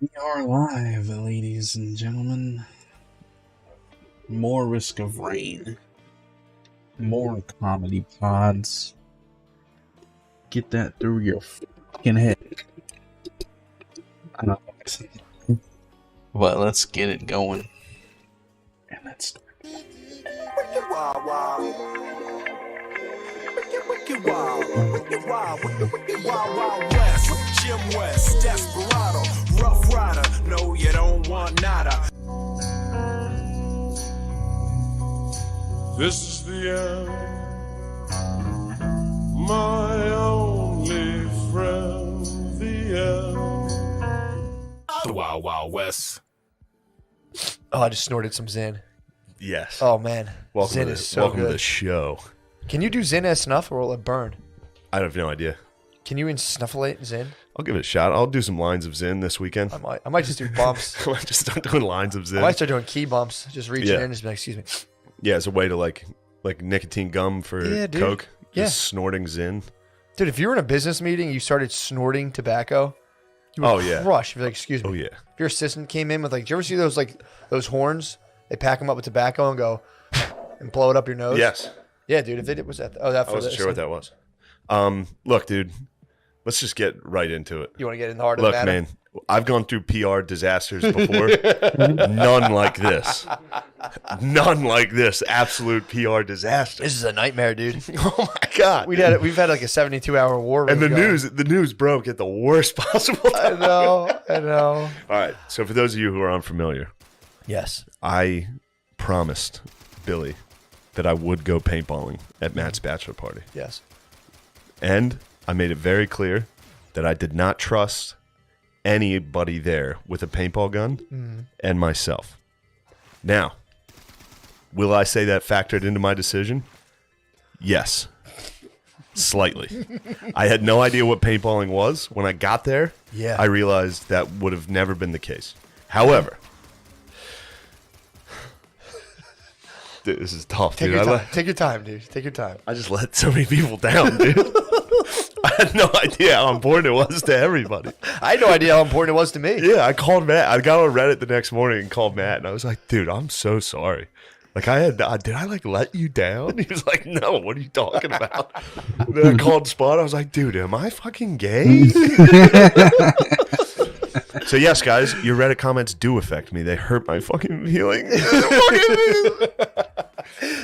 We are live, ladies and gentlemen. More Risk of Rain. More comedy pods. Get that through your fucking head. I don't know. But let's get it going. And let's start. Jim West, Desperado, Rough Rider. No, you don't want nada. This is the end, my only friend, the end. The Wild Wild West. Oh, I just snorted some Zin. Yes. Oh man, welcome Zin to is so welcome good. to the show. Can you do Zin as snuff or will it burn? I have no idea. Can you snufflate Zin? I'll give it a shot. I'll do some lines of Zin this weekend. I might just do bumps. I might just start doing lines of Zin. I might start doing key bumps. Just reaching Yeah. in and just be like, excuse me. Yeah, as a way to like nicotine gum for Yeah, dude. Coke. Yeah. Just snorting Zin. Dude, if you were in a business meeting and you started snorting tobacco, you would Oh, yeah. crush. You'd be like, excuse me. Oh yeah. If your assistant came in with like, do you ever see those horns? They pack them up with tobacco and go and blow it up your nose. Yes. Yeah, dude. If they did, was that? Oh, that I for wasn't this. sure what that was. Look, dude. Let's just get right into it. You want to get in the heart of Look, the matter? man. I've gone through PR disasters before. None like this. None like this. Absolute PR disaster. This is a nightmare, dude. Oh my god. We've had like a 72-hour war. And room going. the news broke at the worst possible I time. know. All right. So for those of you who are unfamiliar, Yes. I promised Billy that I would go paintballing at Matt's bachelor party. Yes. And I made it very clear that I did not trust anybody there with a paintball gun and myself. Now, will I say that factored into my decision? Yes. Slightly. I had no idea what paintballing was. When I got there, Yeah. I realized that would have never been the case. However, dude, this is tough, Take dude. your time. Take your time, dude. Take your time. I just let so many people down, dude. I had no idea how important it was to everybody. I had no idea how important it was to me. Yeah, I called Matt. I got on Reddit the next morning and called Matt, and I was like, dude, I'm so sorry. Like, did I like let you down? He was like, no, what are you talking about? And then I called Spot. I was like, dude, am I fucking gay? So, yes, guys, your Reddit comments do affect me. They hurt my fucking feelings.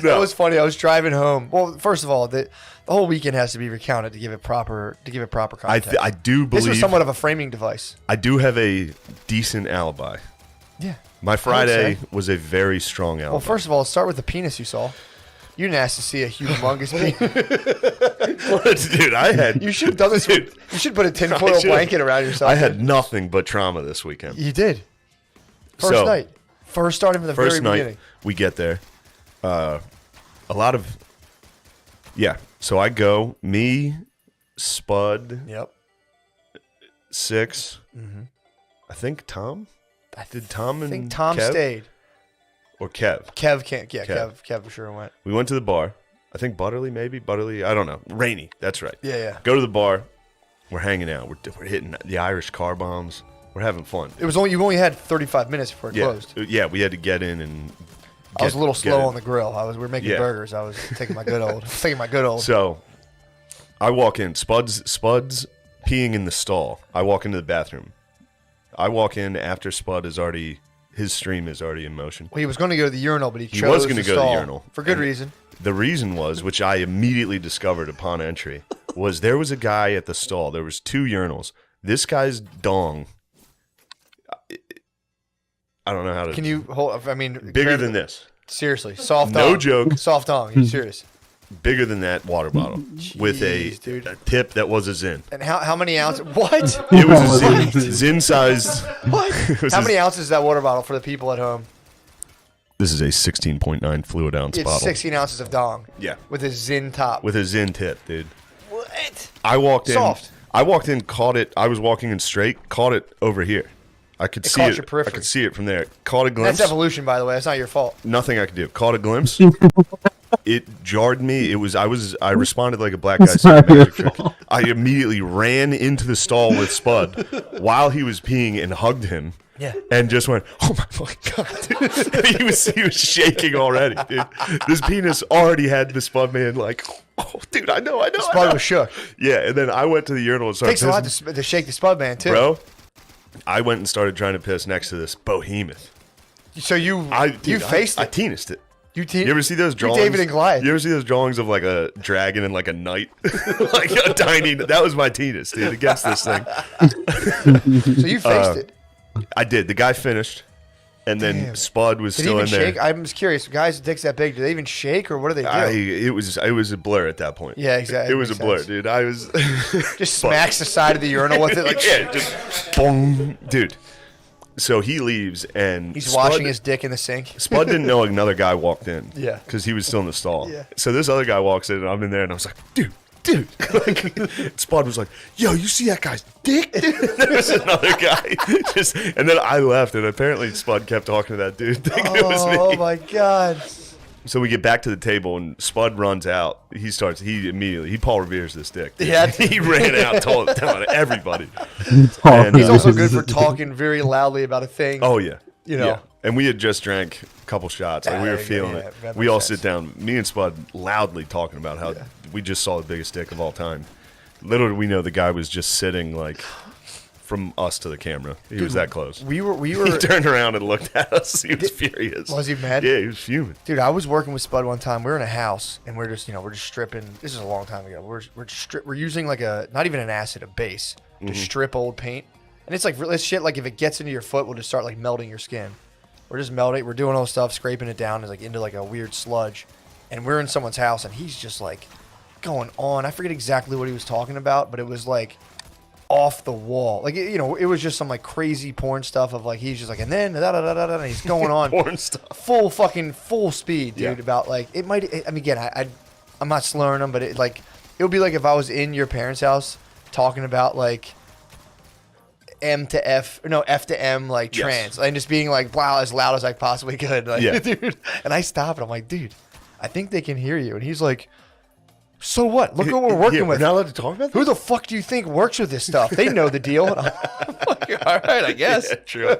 That was funny. I was driving home. Well, first of all, the whole weekend has to be recounted to give it proper context. I do This was believe somewhat of a framing device. I do have a decent alibi. Yeah. My Friday say. was a very strong alibi. Well, first of all, start with the penis you saw. You didn't ask to see a humongous penis. Dude, I had You should have done this. Dude, You should put a I tinfoil should've. blanket around yourself. I had nothing but trauma this weekend. You did. First So, night. First starting from the First very night beginning. we get there. A lot of So I go, me, Spud, Yep. 6. Mm-hmm. I think Tom. Did Tom I and think Tom Kev? stayed. Or Kev? Kev can't. Yeah, Kev. Kev for sure went. We went to the bar. I think Butterly, maybe Butterly. I don't know. Rainy. That's right. Yeah, yeah. Go to the bar. We're hanging out. We're hitting the Irish car bombs. We're having fun. It was you only had 35 minutes before it Yeah, closed. yeah. We had to get in and. I was a little get slow in. on the grill. We were making Yeah. burgers. I was taking my good old. So, I walk in. Spud's peeing in the stall. I walk into the bathroom. I walk in after Spud his stream is already in motion. Well, he was going to go to the urinal, but he chose was gonna to go to the stall urinal. for good And- reason. The reason was, which I immediately discovered upon entry, was there was a guy at the stall. There was 2 urinals. This guy's dong. I don't know how to. Can you hold? I mean, Bigger than this. Seriously, soft. No dong. joke. Soft dong. You serious? Bigger than that water bottle with Jeez, dude. a tip that was a Zin. And how many ounces? What? It was a Zin sized. What? was How a- many ounces is that water bottle for the people at home? This is a 16.9 fluid ounce It's bottle. 16 ounces of dong. Yeah. With a Zin top. With a Zin tip, dude. What? I walked in. Soft. I walked in, caught it. I was walking in straight, caught it over here. I could see caught it. your periphery. I could see it from there. Caught a glimpse. That's evolution, by the way. That's not your fault. Nothing I could do. Caught a glimpse. it jarred me. I responded like a black guy saying a magic trick. I immediately ran into the stall with Spud while he was peeing and hugged him. Yeah. And just went, oh my fucking God. Dude. he was shaking already, dude. This penis already had the Spud man like, oh, dude, I know. Spud was shook. Yeah, and then I went to the urinal and started Takes a lot pissing. to shake the Spud man, too. Bro, I went and started trying to piss next to this behemoth. So you faced I it. tenised it. You ever see those drawings? David and Goliath. You ever see those drawings of like a dragon and like a knight? Like a tiny. That was my tennis, dude, against this thing. So you faced it. I did. The guy finished, and then Damn. Spud was Did he still even in there. shake? I'm just curious. Guys with dicks that big, do they even shake or what do they do? It was a blur at that point. Yeah, exactly. It was a Makes blur, sense. dude. I was Just smacks the side of the urinal with it. Like, yeah, just boom, dude. So he leaves, and he's Spud- washing his dick in the sink. Spud didn't know another guy walked in. Yeah. Because he was still in the stall. Yeah. So this other guy walks in, and I'm in there, and I was like, dude. Like, Spud was like, yo, you see that guy's dick? There's another guy. And then I left, and apparently Spud kept talking to that dude, thinking it was me. Oh my God. So we get back to the table, and Spud runs out. He Paul Revere's this dick. Dude. Yeah. He ran out, telling everybody. And, He's also good for talking very loudly about a thing. Oh, yeah. You know. Yeah. And we had just drank a couple shots. Like, we were Yeah, feeling yeah, it. that We makes all sense. sit down, me and Spud loudly talking about how we just saw the biggest dick of all time. Little did we know the guy was just sitting like from us to the camera. He was that close. We were He turned around and looked at us. He was furious. Was he mad? Yeah, he was fuming. Dude, I was working with Spud one time. We were in a house and we're just stripping. This is a long time ago. We're using like not even an acid, a base to strip old paint. And it's like this shit. Like if it gets into your foot, we'll just start like melting your skin. We're just melting. We're doing all this stuff, scraping it down. It's like into like a weird sludge. And we're in someone's house and he's just like going on. I forget exactly what he was talking about, but it was like off the wall. Like, it was just some like crazy porn stuff of like, he's just like, and then and he's going on. Porn stuff. Full speed, dude. Yeah. About like, it might, I mean, again, I'm not slurring them, but it would be like if I was in your parents' house talking about like F to M, like Yes. trans, and just being like, wow, as loud as I possibly could. Like, Yeah. dude. And I stop and I'm like, dude, I think they can hear you. And he's like, so what? Look what we're working Yeah, with. We're not allowed to talk about Who the fuck do you think works with this stuff? They know the deal. And I'm like, all right, I guess. Yeah, true.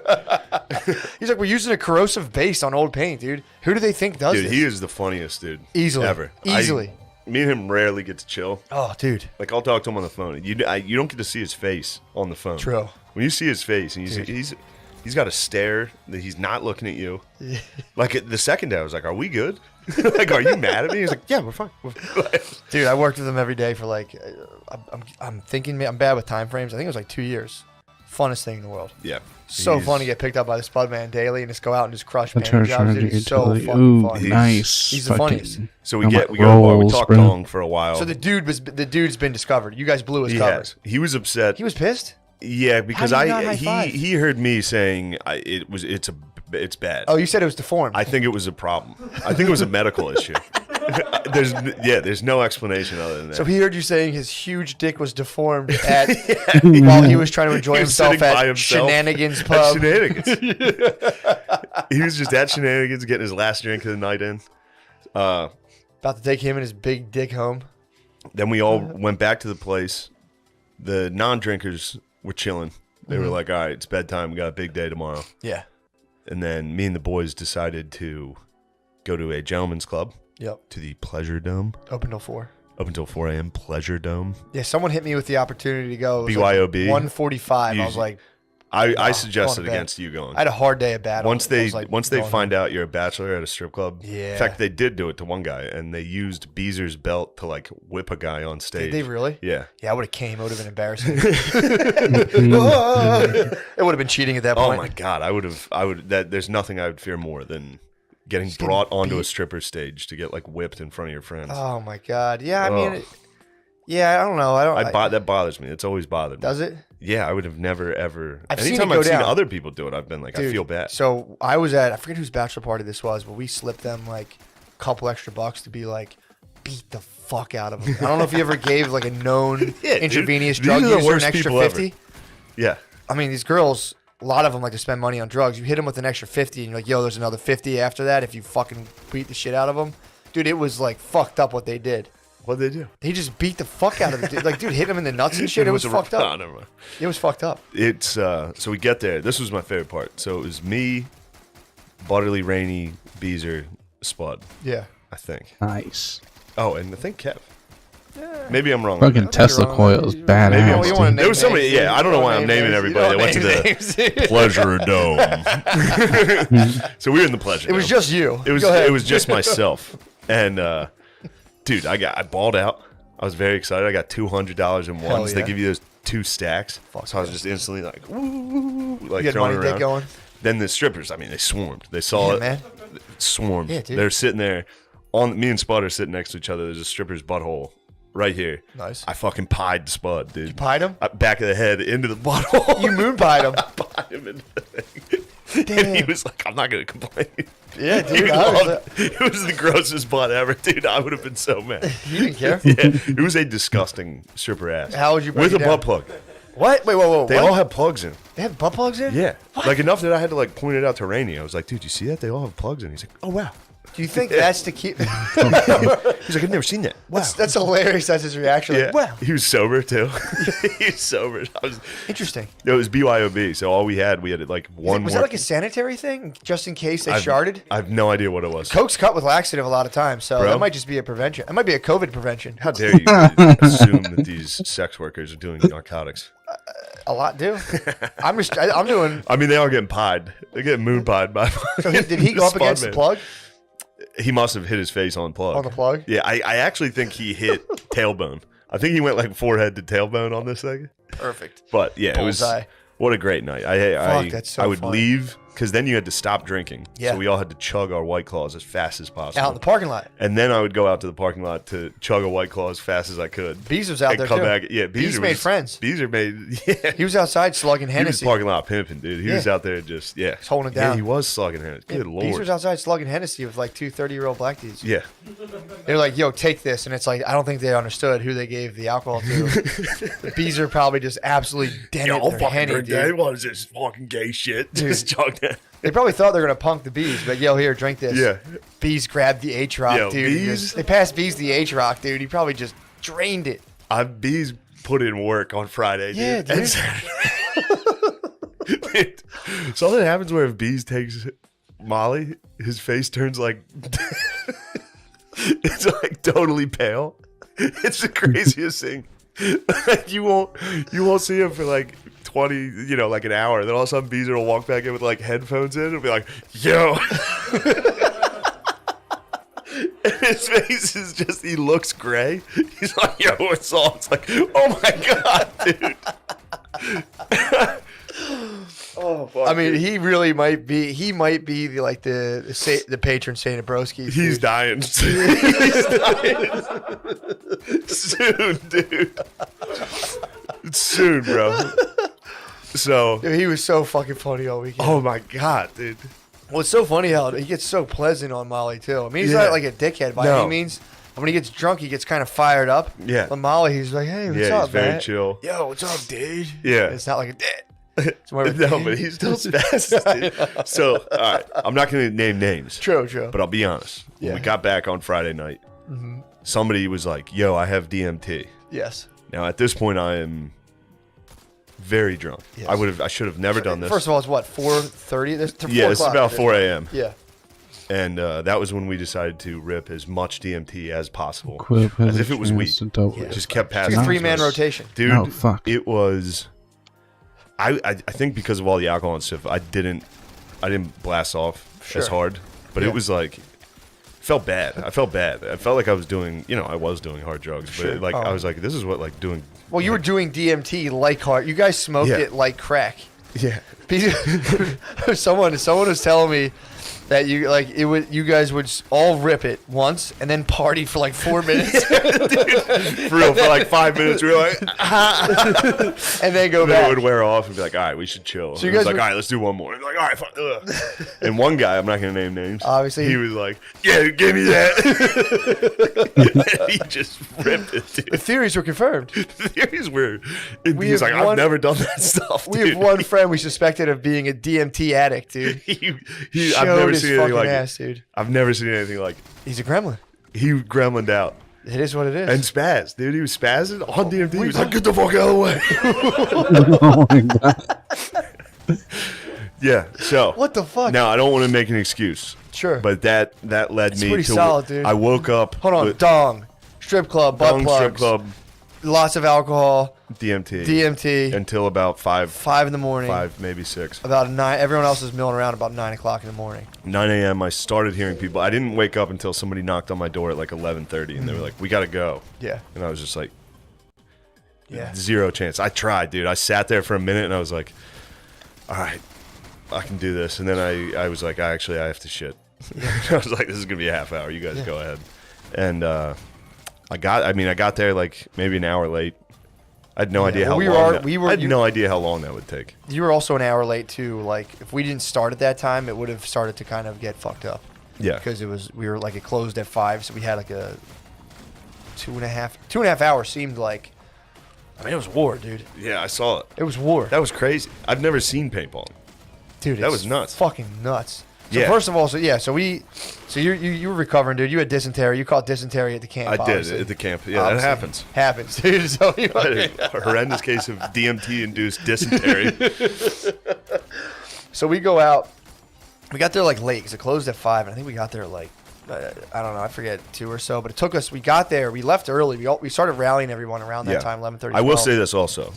He's like, we're using a corrosive base on old paint, dude. Who do they think does Dude, this? he is the funniest dude. Easily. Ever. Easily. Me and him rarely get to chill. Oh, dude. Like, I'll talk to him on the phone. You don't get to see his face on the phone. True. When you see his face, and Dude. he's got a stare that he's not looking at you. Like, the second day, I was like, are we good? Like, are you mad at me? He's like, yeah, we're fine. Dude, I worked with him every day for like, I'm thinking, I'm bad with time frames. I think it was like 2 years. Funnest thing in the world. Yeah. So He's- fun to get picked up by the Spud Man daily and just go out and just crush A painting jobs. charge Dude, he's so utility. fucking Ooh, fun. nice. He's the Fucking- funniest. So we I'm go like, to the bar. We rolls, talk bro. Kong for a while. So the dude's been discovered. You guys blew his he cover. has. He was upset. He was pissed? Yeah, because How do you not high five? he heard me saying it's bad. Oh, you said it was deformed. I think it was a problem. I think it was a medical issue. There's no explanation other than that. So he heard you saying his huge dick was deformed while he was trying to enjoy He was himself sitting by at himself Shenanigans At Pub. Shenanigans. He was just at Shenanigans getting his last drink of the night in. About to take him and his big dick home. Then we all went back to the place. The non-drinkers were chilling. They were like, all right, it's bedtime. We got a big day tomorrow. Yeah. And then me and the boys decided to go to a gentleman's club, Yep. to the Pleasure Dome. Open till 4. Up until 4 a.m. Pleasure Dome. Yeah, someone hit me with the opportunity to go. It was BYOB. Like 1:45. I was like, I going suggested to bed. against you going. I had a hard day at battle. Once I they was like, find going out you're a bachelor at a strip club. Yeah. In fact, they did do it to one guy, and they used Beezer's belt to like whip a guy on stage. Did they really? Yeah. Yeah, I would have came. It would have been embarrassing. It would have been cheating at that Oh point. my god, I would. There's nothing I would fear more than getting brought onto a stripper stage to get like whipped in front of your friends. Oh my god. Yeah, I Ugh. mean, yeah, I don't know. That bothers me. It's always bothered me. Does it? Yeah, I would have never ever. I've seen anytime it go I've seen down. other people do it, I've been like, I Dude, feel bad. So I was I forget whose bachelor party this was, but we slipped them like a couple extra bucks to be like, beat the fuck out of them. I don't know if you ever gave like a known Yeah, dude. intravenous These drug are the user an worst extra people ever. 50. Yeah. I mean, these girls, a lot of them like to spend money on drugs. You hit them with an extra 50 and you're like, yo, there's another 50 after that if you fucking beat the shit out of them. Dude, it was like fucked up what they did. What'd they do? They just beat the fuck out of the dude. Like, dude, hit him in the nuts and shit. It was fucked Oh, up. never mind. It was fucked up. It's so we get there. This was my favorite part. So it was me, Butterly, Rainy, Beezer, Spud, Yeah. I think. Nice. Oh, and I think Kev. Maybe I'm wrong. Fucking Tesla wrong. coils, Maybe badass. you wanna dude. There was somebody. names, Yeah, dude. I don't know You why don't I'm name naming names. everybody that You went to don't the name names. Pleasure Dome. So we were in the Pleasure It was Dome. just you. It was. Go ahead. It was just myself. And dude, I balled out. I was very excited. I got $200 in Hell ones. They yeah. give you those 2 stacks. So I was just instantly like, woo, like You had throwing money it dick around. going. Then the strippers, I mean, they swarmed. They saw Yeah, it. man. Swarmed. Yeah, dude. They're sitting there. On me and Spud are sitting next to each other. There's a stripper's butthole right here. Nice. I fucking pied Spud, dude. Pied him? Back of the head into the butthole. You moon pied him. Pied him into the thing. And he was like, I'm not going to complain. Yeah, He dude. I was, loved, it was the grossest butt ever, dude. I would have been so mad. you didn't care? Yeah, it was a disgusting stripper ass. How would you break With it a down? butt plug. What? Wait, whoa. They what? all have plugs in. They have butt plugs in? Yeah, like enough that I had to like point it out to Rainey. I was like, dude, you see that? They all have plugs in. He's like, oh wow. Do you think that's to keep? He's like, I've never seen that. Wow. That's hilarious. That's his reaction. Yeah. Like, wow. He was sober too. He was sober. Interesting. It was BYOB, so all we had like one Was more. that like a sanitary thing, just in case they I've- sharded? I have no idea what it was. Coke's cut with laxative a lot of times, so Bro. that might just be a prevention. It might be a COVID prevention. How dare you assume that these sex workers are doing narcotics? A lot do. I'm doing. I mean, they are getting pied. They're getting moon pied by. So did he go up Spud against the man. plug? He must have hit his face on plug. On the plug? Yeah, I actually think he hit tailbone. I think he went like forehead to tailbone on this thing. Perfect. But yeah, it was Bullseye. what a great night. Fuck, that's so I would fun. leave because then you had to stop drinking. Yeah. So we all had to chug our White Claws as fast as possible. Out in the parking lot. And then I would go out to the parking lot to chug a White Claw as fast as I could. Beez was out and there come too. back. Yeah, Beez Beezer made was- friends. Beezer made. Yeah, He was outside slugging he was Hennessy. parking lot pimping, dude. He was Yeah. out there just He's holding it Yeah, down. he was slugging Hennessy. Good Beez lord. was outside slugging Hennessy with like 2 30-year-old black dudes. Yeah. They're like, yo, take this. And it's like, I don't think they understood who they gave the alcohol to. Beezer probably just absolutely dented their Henny, dude. What is this fucking gay shit? Just chug that. They probably thought they were going to punk the Bees. But, yo, here, drink this. Yeah. Bees grabbed the H-Rock, Yo, dude. and Bees- just- they passed Bees the H-Rock, dude. He probably just drained it. Bees put in work on Friday, dude. Yeah, dude. And Saturday. Dude, something happens where if Bees takes Molly, his face turns like it's like totally pale. It's the craziest thing. Like you won't see him for like 20, like an hour. Then all of a sudden Beezer will walk back in with like headphones in and be like, yo. And his face is just, he looks gray. He's like, yo, what's up? It's like, oh my God, dude. Oh, fuck. I mean, he really might be. He might be the patron saint of Broski. He's dude. dying. He's dying. Soon, dude. Soon, bro. So, Dude, he was so fucking funny all weekend. oh my God, dude. Well, it's so funny how he gets so pleasant on Molly too. I mean, he's Yeah. not like a dickhead by No. any means. But when he gets drunk, he gets kind of fired up. Yeah. But Molly, he's like, "Hey, what's Yeah, up, he's very man? chill. Yo, what's up, dude?" Yeah. It's not like a dick. It's more of a No, but he's still spastic, dude. So, all right, I'm not going to name names. True. But I'll be honest. When Yeah. we got back on Friday night, somebody was like, yo, I have DMT. Yes. Now, at this point, I am very drunk. Yes. I should have never done this. First of all, it's what 4:30. Yeah, it's about 4 a.m. Yeah. And that was when we decided to rip as much DMT as possible. Quit As if it was weed. Yeah. Just kept It's passing. like a Nice. 3-man rotation. Dude, Oh, fuck. it was... I think because of all the alcohol and stuff, I didn't blast off Sure. as hard. But Yeah. it was like... Felt bad. I felt bad. I felt like I was doing... I was doing hard drugs. Sure. But Oh. I was like, this is what like doing... Well, you were doing DMT like hard. You guys smoked Yeah. it like crack. Yeah. someone was telling me that you guys would all rip it once and then party for like 4 minutes For real, for like 5 minutes, we were like... and then go And then it back. would wear off and be like, all right, we should chill. So So you you guys guys like, were- all right, let's do one more. And like, all right, fine. Ugh. And one guy, I'm not going to name names. Obviously. He was like, yeah, give me that. He just ripped it, The dude. theories were confirmed. The theories were, We he's have like, I've one- never done that stuff, We dude. have one friend we suspected of being a DMT addict, dude. I've Showed never his seen anything fucking like ass, it. dude. I've never seen anything like He's a gremlin. He gremlined out. It is what it is. And spaz, dude. He was spazzing on DMT. He was like, get the fuck out of the way. Oh my god. Yeah, so. What the fuck? Now, I don't want to make an excuse. Sure. But that led It's me pretty to. solid, dude. I woke up. Hold on. with Dong. Strip club. Butt Dong plugs. strip club, Lots of alcohol. DMT. DMT. Until about 5, 5 in the morning. maybe 6. About 9. Everyone else is milling around about 9 o'clock in the morning. 9 a.m. I started hearing people. I didn't wake up until somebody knocked on my door at like 11:30, and they were like, "We gotta go." Yeah. And I was just like, Yeah. zero chance. I tried, dude. I sat there for a minute, and I was like, "All right, I can do this." And then I was like, I have to shit. I was like, "This is gonna be a half hour. You guys go ahead." And I got there like maybe an hour late. I had no idea how long. I had no idea how long that would take. You were also an hour late too. Like if we didn't start at that time, it would have started to kind of get fucked up. Yeah. Because it closed at 5, so we had like a 2.5 hours seemed like. I mean, it was war, dude. Yeah, I saw it. It was war. That was crazy. I've never seen paintball. Dude, that was nuts. Fucking nuts. So Yeah. first of all, so you were recovering, dude. You had dysentery. You caught dysentery at the camp. I did obviously. at the camp. Yeah, Obviously. that happens. Happens, dude. So you I had a horrendous case of DMT-induced dysentery. So we go out. We got there like late because it closed at 5. And I think we got there like, I don't know, I forget 2 or so. But it took us. We got there. We left early. We started rallying everyone around that time, 11:30. I will say this also.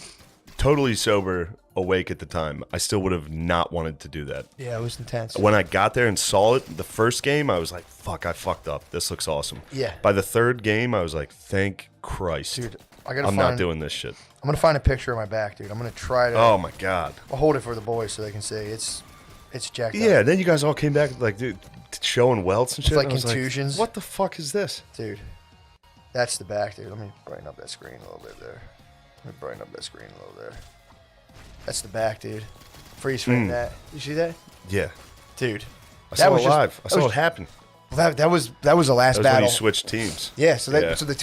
Totally sober, awake at the time. I still would have not wanted to do that. Yeah, it was intense. When I got there and saw it, the first game, I was like, fuck, I fucked up. This looks awesome. Yeah. By the third game, I was like, thank Christ. Dude, I'm not doing this shit. I'm gonna find a picture of my back, dude. I'm gonna try to. Oh my God. I'll hold it for the boys so they can see. It's jacked up. Yeah, then you guys all came back like, dude, showing welts and shit. like and I was contusions. What the fuck is this? Dude, that's the back, dude. Let me brighten up that screen a little bit there. That's the back, dude. Freeze frame that. You see that? Yeah. Dude. I saw it live. I saw it happen. That was the last That was when battle. you switched teams. Yeah, so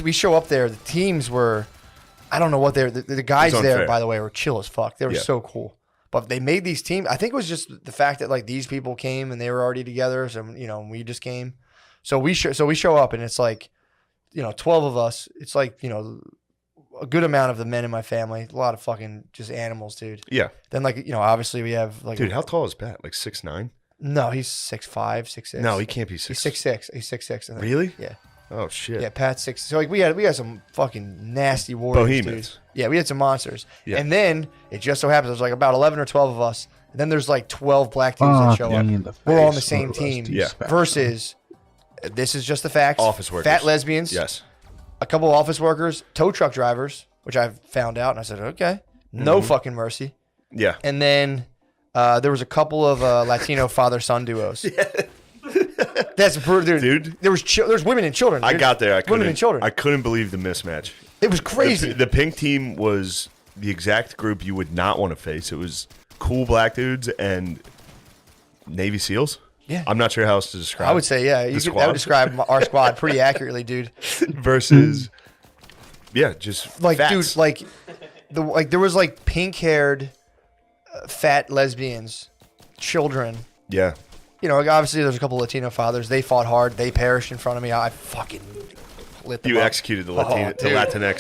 we show up there. The teams were, I don't know what they're. The guys It's there, unfair. by the way, were chill as fuck. They were Yeah. so cool. But they made these teams. I think it was just the fact that like these people came and they were already together. So we just came. So we show up and it's like, 12 of us. It's like a good amount of the men in my family. A lot of fucking just animals, dude. Yeah. Then obviously we have like. Dude, how tall is Pat? Like 6'9"? No, he's 6'5", 6'6". No, he can't be 6'. He's 6'6". He's 6'6". I think. Really? Yeah. Oh shit. Yeah, Pat's 6. So like we had some fucking nasty warriors, Behemoths. dude. Yeah, we had some monsters. Yeah. And then it just so happens there's like about 11 or 12 of us. And then there's like 12 black dudes that show up. We're all on the same team. Yeah. Versus, this is just the facts. Office workers. Fat lesbians. Yes. A couple office workers, tow truck drivers, which I found out, and I said, okay, no Mm-hmm. fucking mercy. Yeah. And then there was a couple of Latino father-son duos. That's brutal, dude. There was women and children. I dude. got there. Women and children. I couldn't believe the mismatch. It was crazy. The pink team was the exact group you would not want to face. It was cool black dudes and Navy SEALs. Yeah. I'm not sure how else to describe. I would say, yeah. That squad. would describe our squad pretty accurately, dude. versus, yeah, just Like, fats. dude, like there was like pink-haired, fat lesbians, children. Yeah. Obviously there's a couple Latino fathers. They fought hard. They perished in front of me. I fucking lit them You up. executed the Latinx.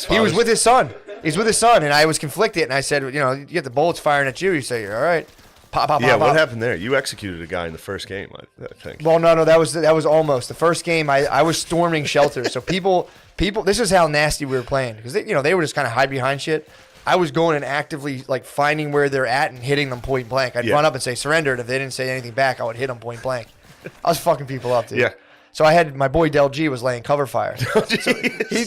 He was fathers. with his son. He's with his son, and I was conflicted. And I said, you get the bullets firing at you. You say, all right, pop, pop, Yeah, pop, what pop. happened there? You executed a guy in the first game, I think. Well, no, that was almost the first game. I was storming shelters, so people. This is how nasty we were playing because they would just kind of hide behind shit. I was going and actively like finding where they're at and hitting them point blank. I'd Yeah. run up and say surrender, and if they didn't say anything back, I would hit them point blank. I was fucking people up, dude. Yeah. So I had my boy Del G was laying cover fire.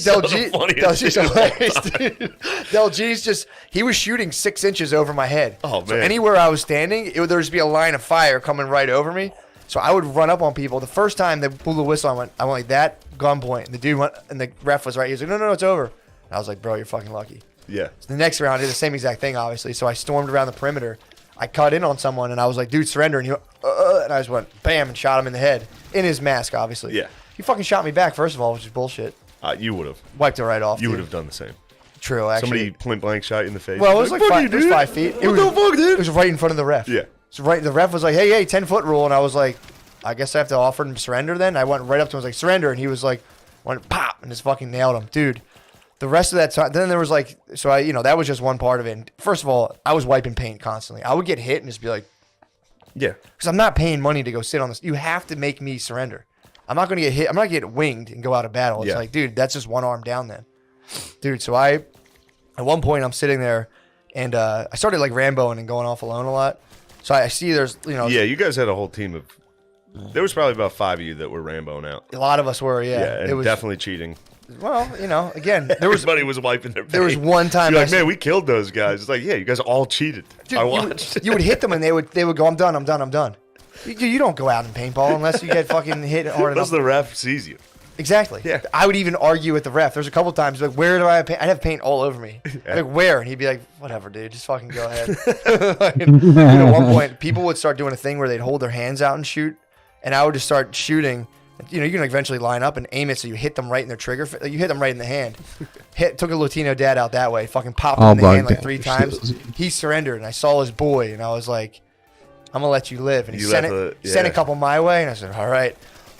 Del G's hilarious, dude. Del G's he was shooting 6 inches over my head. Oh, So man. anywhere I was standing, there would just be a line of fire coming right over me. So I would run up on people. The first time they blew the whistle, I went like that, gunpoint. And the dude went, and the ref was right. He was like, no, it's over. And I was like, bro, you're fucking lucky. Yeah. So the next round, I did the same exact thing, obviously. So I stormed around the perimeter. I cut in on someone, and I was like, dude, surrender. And he went, and I just went, bam, and shot him in the head. In his mask, obviously. Yeah. He fucking shot me back, first of all, which is bullshit. You would have. Wiped it right off. You dude. would have done the same. True, actually. Somebody point blank shot you in the face. Well, it was like Fuck 5, you, it was dude. 5 feet. What the fuck, dude? It was right in front of the ref. Yeah. So the ref was like, hey, 10-foot rule. And I was like, I guess I have to offer him to surrender then. I went right up to him and was like, surrender. And he was like, Went pop and just fucking nailed him, dude. The rest of that time, then there was like, so I, that was just one part of it. And first of all, I was wiping paint constantly. I would get hit and just be like, Yeah. because I'm not paying money to go sit on this. You have to make me surrender. I'm not going to get hit. I'm not going to get winged and go out of battle. It's Yeah. like, dude, that's just one arm down then. Dude, so at one point, I'm sitting there and I started like Ramboing and going off alone a lot. So I see there's, Yeah, you guys had a whole team of. There was probably about 5 of you that were Ramboing out. a lot of us were, Yeah, and it was definitely cheating. Well, again, there was Everybody was wiping their. there was paint. one time You're I like, man, we killed those guys. It's like, yeah, you guys all cheated. Dude, I watched. you would hit them and they would go, I'm done. You don't go out and paintball unless you get fucking hit hard Unless enough. the ref sees you. Exactly. Yeah. I would even argue with the ref. There's a couple times like, where do I have paint? I'd have paint all over me. Yeah. Like, where? And he'd be like, whatever, dude, just fucking go ahead. Dude, at one point, people would start doing a thing where they'd hold their hands out and shoot, and I would just start shooting. You can eventually line up and aim it so you hit them right in their trigger. Like, you hit them right in the hand. Took a Latino dad out that way. Fucking popped him in the hand like 3 times. He surrendered, and I saw his boy, and I was like, I'm gonna let you live. And he You sent let a couple my way, and I said, all right.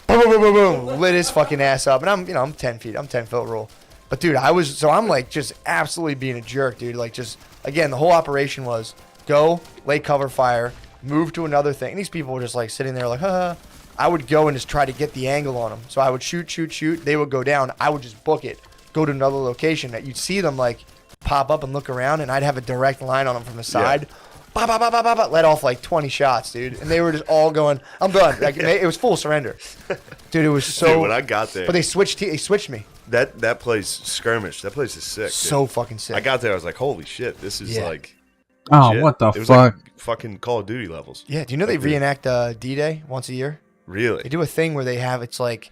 Boom, boom, boom, boom, boom. Lit his fucking ass up, and I'm 10 feet. I'm 10-foot rule. But dude, I'm like just absolutely being a jerk, dude. Like, just again, the whole operation was go, lay cover fire, move to another thing. And these people were just like sitting there like, huh. I would go and just try to get the angle on them. So I would shoot. They would go down. I would just book it, go to another location that you'd see them like pop up and look around, and I'd have a direct line on them from the side. Bah, bah, bah, bah, bah, bah, let off like 20 shots, dude. And they were just all going, I'm done. Like, it was full surrender. Dude, it was so. Dude, when I got there. But they switched me. That place, Skirmish, that place is sick. Dude. So fucking sick. I got there, I was like, holy shit, this is Yeah. like. Oh, shit. what the It was fuck? like fucking Call of Duty levels. Yeah, do you know they Like, dude. reenact D-Day once a year? Really? They do a thing where they have, it's like,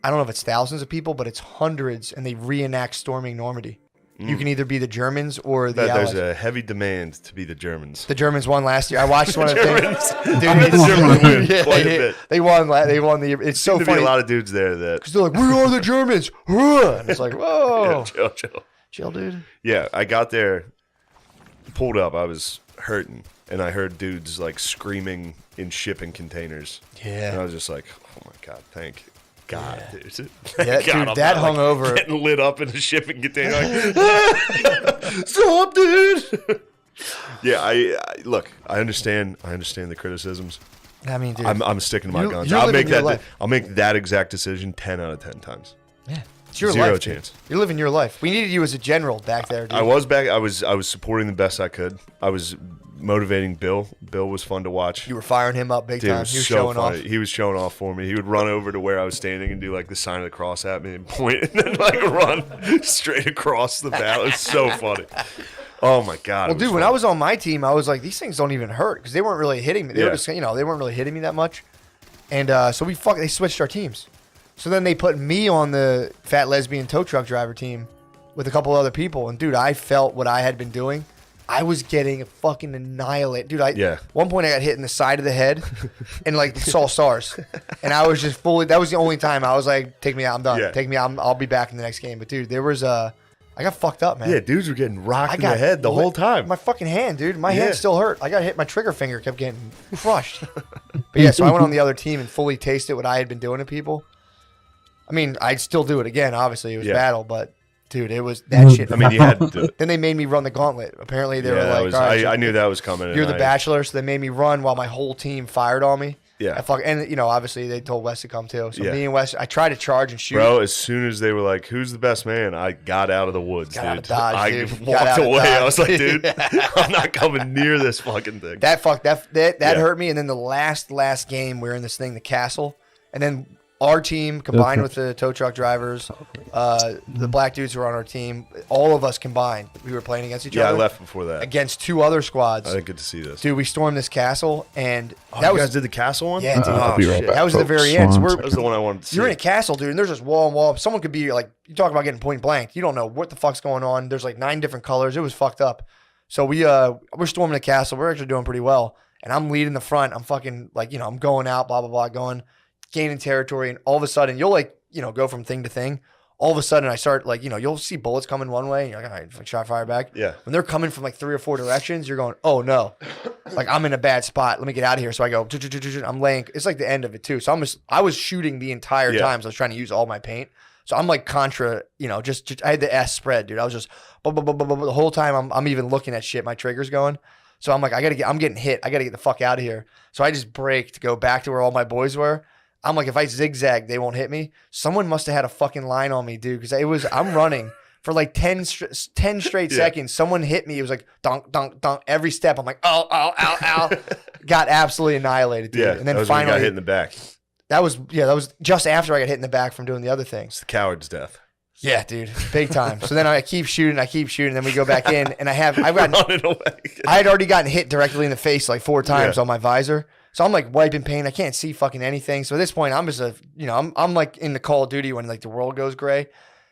I don't know if it's thousands of people, but it's hundreds, and they reenact storming Normandy. You can either be the Germans or the Allies. There's a heavy demand to be the Germans. The Germans won last year. I watched one of the things. Dude, I bet the Germans win quite a bit. They won. They won the. It's so There'd funny. be a lot of dudes there that. Because they're like, we are the Germans. And it's like, whoa. Yeah, chill. Chill, dude. Yeah, I got there, pulled up. I was hurting, and I heard dudes like screaming in shipping containers. Yeah. And I was just like, oh my god, thank God, dude. Yeah, Thank dude, God I'm that not, hung over. Getting lit up in a shipping container. Like, stop, dude. Yeah, I look. I understand the criticisms. I mean, dude. I'm sticking to my guns. you're I'll living make your that. life. I'll make that exact decision 10 out of 10 times. Yeah. It's your Zero life, dude. chance. You're living your life. We needed you as a general back there, dude. I was back. I was supporting the best I could. I was motivating Bill. Bill was fun to watch. You were firing him up big Dude, it time. was He was so showing funny. off. He was showing off for me. He would run over to where I was standing and do like the sign of the cross at me and point and then like run straight across the battle. It's so funny. Oh my god. Well, dude, when I was on my team, I was like, these things don't even hurt because they weren't really hitting me. They were just, they weren't really hitting me that much. And so they switched our teams. So then they put me on the fat lesbian tow truck driver team with a couple other people. And dude, I felt what I had been doing. I was getting fucking annihilated. Dude, one point I got hit in the side of the head and like saw stars. And I was just that was the only time I was like, take me out, I'm done. Yeah. Take me out, I'll be back in the next game. But dude, there was I got fucked up, man. Yeah, dudes were getting rocked I in the head the whole time. My fucking hand, dude. My hand Yeah. still hurt. I got hit. My trigger finger kept getting crushed. But yeah, so I went on the other team and fully tasted what I had been doing to people. I mean, I'd still do it again. Obviously, it was battle, but dude, it was that shit. I mean, you had to do it. Then they made me run the gauntlet. Apparently, they were Yeah, like, all right, I knew that was coming. you're and the bachelor, so they made me run while my whole team fired on me. Yeah. And obviously they told Wes to come too. So Yeah. me and Wes, I tried to charge and shoot. Bro, as soon as they were like, "Who's the best man?" I got out of the woods, Got out dude. of Dodge, I dude. Got walked out of away. Dodge. I was like, "Dude, I'm not coming near this fucking thing." That Yeah. hurt me. And then the last game, we were in this thing, the castle, and then our team combined with the tow truck drivers, the black dudes who were on our team, all of us combined, we were playing against each Yeah, I other. left before that. Against 2 other squads. I didn't get to see this. Dude, we stormed this castle, and Oh, that you was guys did the castle one? Yeah, dude. I'll be right shit. back. that was at the folks. very end. So One That was the one I wanted to see. you're in a castle, dude, and there's just wall and wall. Someone could be like, you talk about getting point blank. You don't know what the fuck's going on. There's like 9 different colors. It was fucked up. So we're storming the castle. We're actually doing pretty well. And I'm leading the front. I'm fucking like, I'm going out, blah, blah, blah, gaining territory. And all of a sudden, you'll like, go from thing to thing. All of a sudden, I start like, you'll see bullets coming one way. And you're like, all right, shot fire back. Yeah. When they're coming from like 3 or 4 directions, you're going, oh no, like I'm in a bad spot. Let me get out of here. So I go, I'm laying. It's like the end of it too. So I was shooting the entire Yeah. time. So I was trying to use all my paint. So I'm like contra, just I had the S spread, dude. I was just the whole time I'm even looking at shit. My trigger's going. So I'm like, I'm getting hit. I got to get the fuck out of here. So I just break to go back to where all my boys were. I'm like, if I zigzag, they won't hit me. Someone must have had a fucking line on me, dude. Because I'm running for like 10 straight seconds. Someone hit me. It was like dunk, dunk, dunk. Every step, I'm like, oh, ow, ow, ow. Got absolutely annihilated, dude. Yeah, and then that was finally, when you got hit in the back. that was just after I got hit in the back from doing the other things. It's the coward's death. Yeah, dude, big time. So then I keep shooting, then we go back in, and I've gotten, Running away. I had already gotten hit directly in the face like 4 times Yeah. on my visor. So I'm like wiping paint. I can't see fucking anything. So at this point, I'm just I'm like in the Call of Duty when like the world goes gray.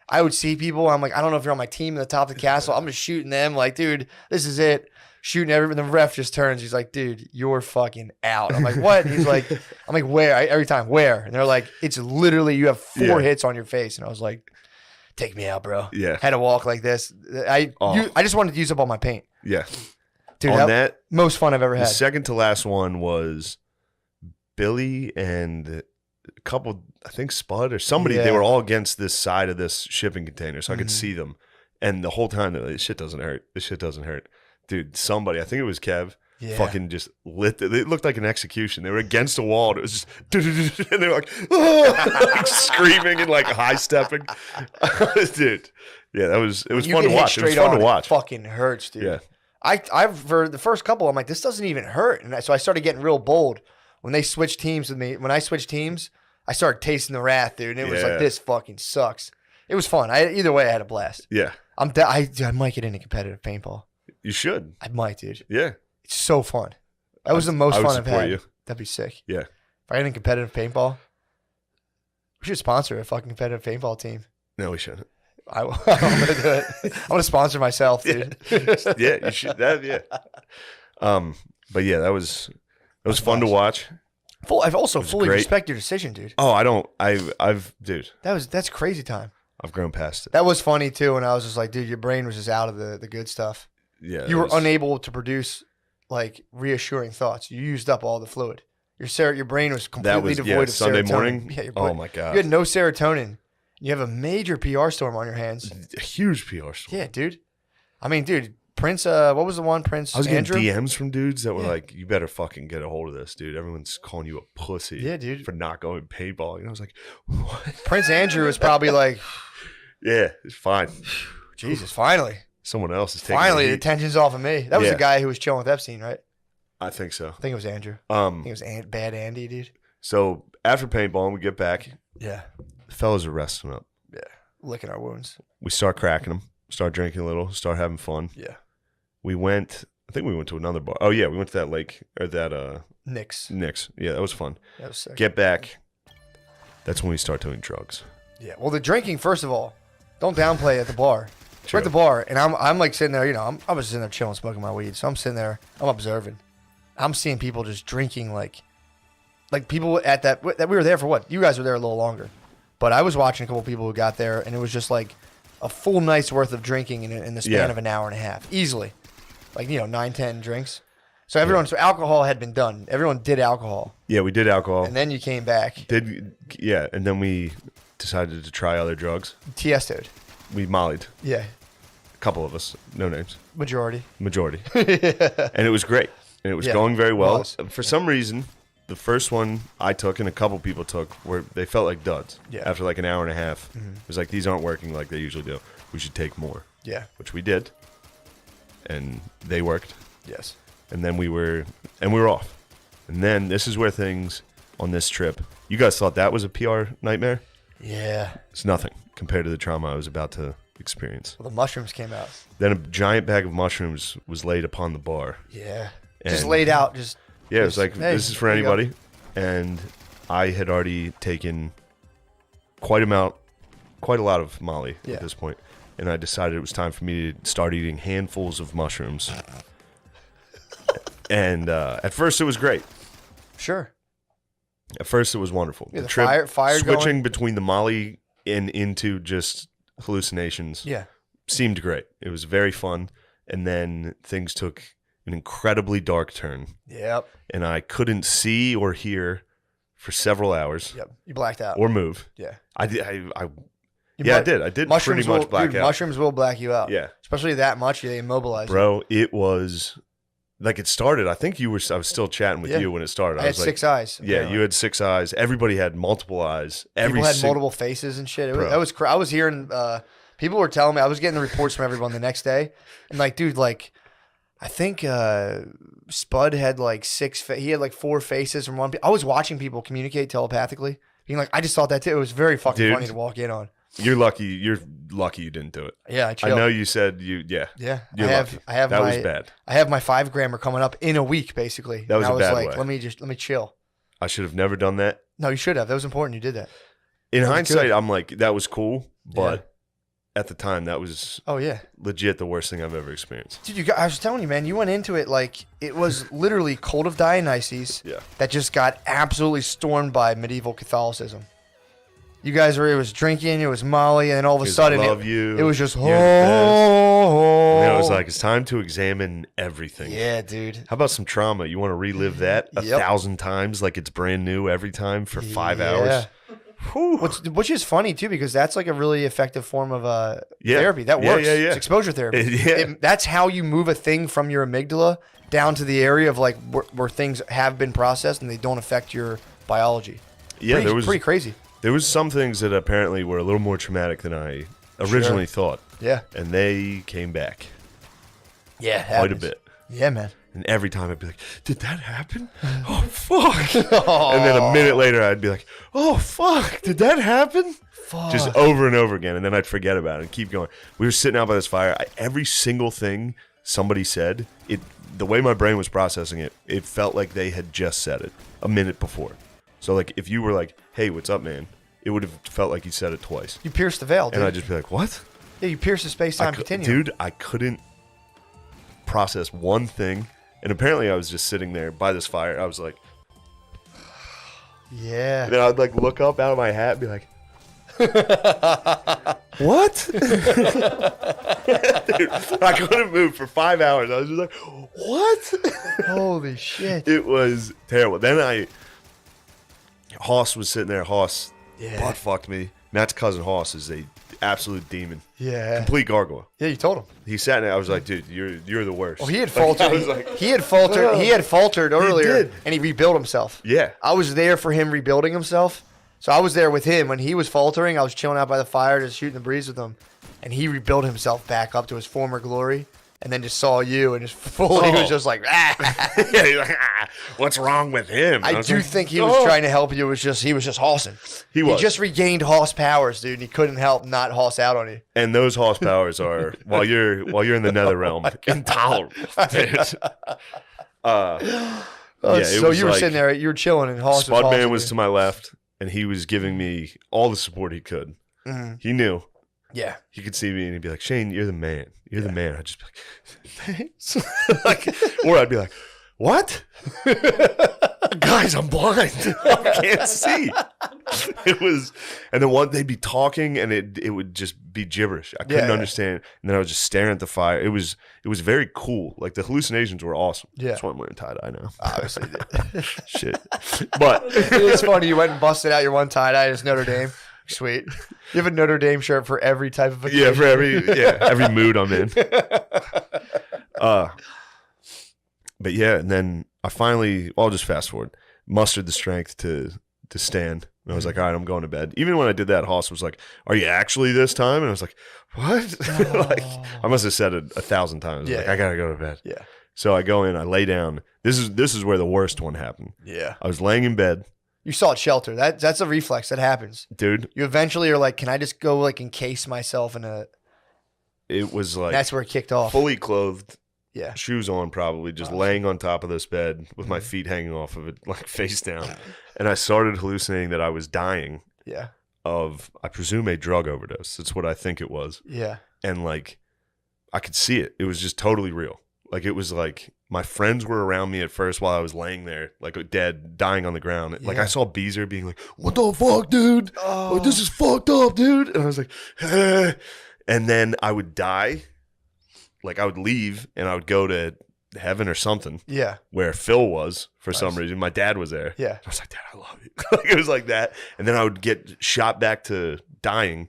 I would see people. I'm like, I don't know if you're on my team at the top of the castle. I'm just shooting them. Like, dude, this is it. Shooting everyone. The ref just turns. He's like, dude, you're fucking out. I'm like, what? He's like, I'm like, where? Every time, where? And they're like, it's literally you have 4 hits on your face. And I was like, take me out, bro. Yeah. Had to walk like this. I just wanted to use up all my paint. Yeah. Dude, On that that, most fun I've ever the had. second to last one was Billy and a couple, I think Spud or somebody. They Yeah. were all against this side of this shipping container, so I could Mhm. see them. And the whole time, they're like, this shit doesn't hurt. This shit doesn't hurt. Dude, somebody, I think it was Kev, Yeah. fucking just lit. It looked like an execution. They were against a wall, and it was just, and they were like, like screaming and like high stepping. Dude, yeah, it was You fun to get hit watch. It was straight fun on, to watch. It fucking hurts, dude. Yeah. I've for the first couple, I'm like, this doesn't even hurt, and so I started getting real bold when they switched teams with me. When I switched teams, I started tasting the wrath, dude, and it was Yeah. like, this fucking sucks. It was fun. Either way, I had a blast. Yeah, I might get into competitive paintball. you should. I might, dude. Yeah. It's so fun. That was the most I would fun I've support had. you. That'd be sick. Yeah. If I had a competitive paintball, we should sponsor a fucking competitive paintball team. No, we shouldn't. I'm gonna do it. I'm gonna sponsor myself, dude. Yeah, you should. That, yeah. But yeah, that was fun to watch. I've also was fully great. respect your decision, dude. Oh, I don't. Dude, That's crazy time. I've grown past it. That was funny too, and I was just like, dude, your brain was just out of the good stuff. Yeah, You it were was- unable to produce like reassuring thoughts. You used up all the fluid. Your brain was completely devoid of Sunday serotonin. morning. Yeah, your Oh brain- my You god, had no serotonin. You have a major PR storm on your hands. a huge PR story. Yeah, dude. I mean, dude, Prince. What was the one? Prince I was getting Andrew. DMs from dudes that were Yeah. like, "You better fucking get a hold of this, dude. Everyone's calling you a pussy, Yeah, dude. for not going paintball." And I was like, "What?" Prince Andrew was probably like, Yeah, it's fine. Jesus, finally, Someone else is taking finally, the the heat. tension's off of me. That was Yeah. the guy who was chilling with Epstein, right? I think so. I think it was Andrew. I think it was Bad Andy, dude. So after paintball, we get back. Yeah, The fellas are resting up. licking our wounds. We start cracking them. Start drinking a little. Start having fun. Yeah, We went. I think we went to another bar. Oh yeah, we went to that lake or that Knicks. Nick's. Yeah, that was fun. That was sick. Get back. That's when we start doing drugs. Yeah. Well, the drinking, first of all, don't downplay at the bar. We're True. at the bar, and I'm like sitting there, I was sitting there chilling, smoking my weed. So I'm sitting there, I'm observing. I'm seeing people just drinking like people at that we were there for what? You guys were there a little longer. But I was watching a couple people who got there, and it was just like a full night's worth of drinking in the span Yeah. of an hour and a half. Easily. Like, 9, 10 drinks. So so alcohol had been done. Everyone did alcohol. Yeah, we did alcohol. And then you came back. And then we decided to try other drugs. Tiesto'd. We mollied. Yeah. A couple of us, no names, Majority. majority, and it was great. And it was Yeah, going very well. it was. For some reason, the first one I took and a couple people took they felt like duds. Yeah. After like an hour and a half, it was like, these aren't working like they usually do. We should take more, Yeah. which we did, and they worked. Yes. And then we were off. And then this is where things on this trip. You guys thought that was a PR nightmare? Yeah. It's nothing compared to the trauma I was about to experience. Well, the mushrooms came out. Then a giant bag of mushrooms was laid upon the bar. Yeah. Just And- laid out. Just Yeah, it was like, hey, this is for here you go. anybody. And I had already taken quite a lot of Molly Yeah. at this point. And I decided it was time for me to start eating handfuls of mushrooms. And at first it was great. Sure. At first it was wonderful. Yeah, the fire switching going. between the Molly and into just hallucinations Yeah. seemed great. It was very fun. And then things took an incredibly dark turn. Yep. And I couldn't see or hear for several hours Yep. You blacked out. or move. Yeah. Yeah, I did. I did pretty much black out. Mushrooms will black you out. Yeah. Especially that much, they immobilize you. Bro, it was like it started. I think I was still chatting with Yeah. you when it started. I had was like, 6 eyes. Yeah, apparently. you had 6 eyes. Everybody had multiple eyes. People had multiple faces and shit. Bro. That was I was hearing people were telling me, I was getting the reports from everyone the next day, and like, dude, like, I think Spud had like he had like 4 faces from one. I was watching people communicate telepathically, being like, I just thought that too. It was very fucking Dude. funny to walk in on. You're lucky. You're lucky you didn't do it. Yeah, I I chilled. know you said you. Yeah. Yeah, You're lucky. I have that my, was bad. I have my 5 grammer coming up in a week, basically. That was and a I bad was like, way. let me chill. I should have never done that. No, you should have. That was important. You did that. In was hindsight, good. I'm like, that was cool, but at the time, that was Oh yeah. legit the worst thing I've ever experienced. Dude, I was telling you, man, you went into it like it was literally Cult of Dionysus Yeah. that just got absolutely stormed by medieval Catholicism. You guys it was drinking, it was Molly, and then all of a It was, sudden "I love you. it was just, You're the best." oh. And then I was like, it's time to examine everything. Yeah, dude. How about some trauma? You want to relive that Yep. 1,000 times like it's brand new every time for 5 Yeah. hours? Whew. Which is funny, too, because that's like a really effective form of Yeah. therapy. That Yeah, works. yeah, yeah. It's exposure therapy. Yeah. That's how you move a thing from your amygdala down to the area of like where things have been processed and they don't affect your biology. Yeah, Pretty crazy. there was some things that apparently were a little more traumatic than I originally thought, Yeah. and they came back Yeah. quite a bit. Yeah, man. And every time I'd be like, did that happen? Oh, fuck. And then a minute later, I'd be like, oh, fuck. Did that happen? Fuck. Just over and over again. And then I'd forget about it and keep going. We were sitting out by this fire. Every single thing somebody said, the way my brain was processing it, it felt like they had just said it a minute before. So, like, if you were like, hey, what's up, man? It would have felt like you said it twice. You pierced the veil, dude. And I'd just be like, what? Yeah, you pierced the space-time continuum. Dude, I couldn't process one thing. And apparently I was just sitting there by this fire. I was like, Yeah. and then I'd like look up out of my hat and be like, what? Dude, I couldn't move for 5 hours. I was just like, what? Holy shit. It was terrible. Then Hoss was sitting there. Hoss butt fucked me. Matt's cousin Hoss is a absolute demon. Yeah. Complete gargoyle. Yeah, you told him. He sat there. I was like, dude, you're the worst. Well, he had Like, faltered. I was like, he had faltered. He had faltered earlier, did. and he rebuilt himself. yeah. I was there for him rebuilding himself. So I was there with him when he was faltering. I was chilling out by the fire, just shooting the breeze with him, and he rebuilt himself back up to his former glory. And then just saw you and just fully he was just like, ah. Yeah, he's like, what's wrong with him? I was do like, think he was trying to help you. He was just hossing. He was. He just regained hoss powers, dude, and he couldn't help not hoss out on you. And those horse powers are while you're in the nether realm, intolerable. Dude. Yeah, it so was you were like sitting there, you were chilling, and hoss Spudman was hossing to my left, and he was giving me all the support he could. He knew. you. Yeah. He could see me and he'd be like, Shane, you're the man. You're the man. I'd just be like, thanks. Like, or I'd be like, what? Guys, I'm blind. I can't see. It was, and then they'd be talking and it would just be gibberish. I couldn't Yeah. understand. And then I was just staring at the fire. It was very cool. Like the hallucinations were awesome. Yeah. That's why I'm wearing tie-dye now. Obviously. Shit. But It's funny. You went and busted out your one tie-dye as Notre Dame. Sweet. You have a Notre Dame shirt for every type of occasion. yeah, for every mood I'm in. But yeah, and then I finally, I'll just fast forward, mustered the strength to stand. And I was like, all right, I'm going to bed. Even when I did that, Hoss was like, are you actually this time? And I was like, what? Like, I must have said it 1,000 times. Yeah. Like, I got to go to bed. Yeah. So I go in, I lay down. This is where the worst one happened. Yeah. I was laying in bed, You sought shelter. That's a reflex that happens. dude. You eventually are like, can I just go like encase myself in a? It was like That's where it kicked off. fully clothed, Yeah. shoes on, probably just laying on top of this bed with my feet hanging off of it, like face down. And I started hallucinating that I was dying Yeah. of, I presume, a drug overdose. That's what I think it was. Yeah. And like, I could see it. It was just totally real. Like, it was like my friends were around me at first while I was laying there, like dead, dying on the ground. Like, Yeah. I saw Beezer being like, what the fuck, dude? Oh. Like, this is fucked up, dude. And I was like, eh. And then I would die. Like, I would leave and I would go to heaven or something Yeah. where Phil was for some reason. My dad was there. Yeah. I was like, Dad, I love you. Like, it was like that. And then I would get shot back to dying.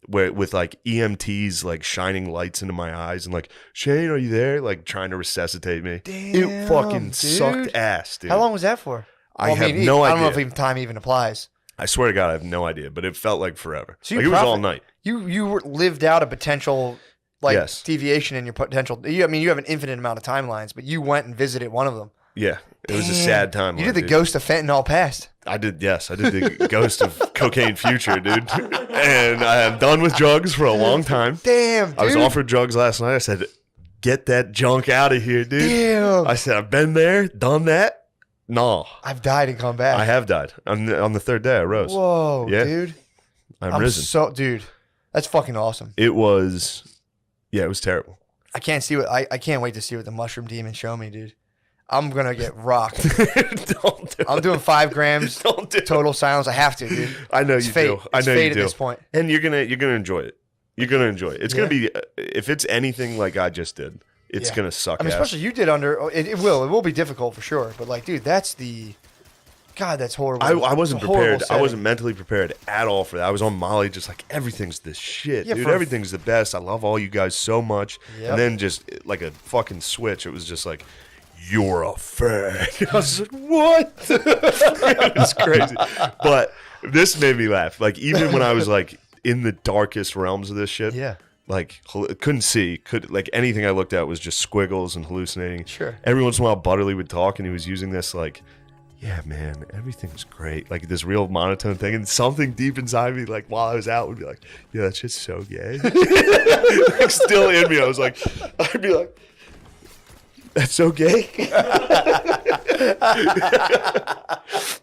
where with like EMTs like shining lights into my eyes and like, Shane, are you there? Like trying to resuscitate me. It fucking dude. sucked ass, dude. How long was that for? I have no I don't know idea. if even time even applies. I swear to God, I have no idea, but it felt like forever. So like you it was all profit- night. You lived out a potential like Yes. deviation in your potential. I mean, you have an infinite amount of timelines, but you went and visited one of them. Yeah, it was a Damn. sad time. You did the ghost of fentanyl past. I did, yes. I did the ghost of cocaine future, dude. And I am done with drugs for a long time. Damn, dude. I was offered drugs last night. I said, get that junk out of here, dude. Damn. I said, I've been there, done that. No, I've died and come back. I have died. On the third day, I rose. Whoa, Yeah. dude. I'm risen. So, dude, that's fucking awesome. It was terrible. I can't see what I can't wait to see what the mushroom demon show me, dude. I'm gonna get rocked. Don't do I'm it. doing 5 grams Don't do it. total silence. I have to, dude. I know It's you fate. do. I It's know fate you at do. this point. And you're gonna enjoy it. You're gonna enjoy it. It's gonna Yeah. be if it's anything like I just did, it's Yeah. gonna suck. I mean, ass. especially you did under. It will be difficult for sure. But like, dude, that's the. God, that's horrible. I wasn't It's a horrible prepared. I setting. wasn't mentally prepared at all for that. I was on Molly, just like everything's this shit, Yeah, dude. for- Everything's the best. I love all you guys so much. Yep. And then just like a fucking switch, it was just like, you're a fag. I was just like, what? It was crazy. But this made me laugh. Like even when I was like in the darkest realms of this shit, Yeah. like couldn't see, like anything I looked at was just squiggles and hallucinating. Sure. Every once in a while, Butterly would talk, and he was using this like, yeah, man, everything's great. Like this real monotone thing. And something deep inside me, like while I was out, would be like, yeah, that shit's so gay. Like, still in me. I was like, I'd be like, that's so gay.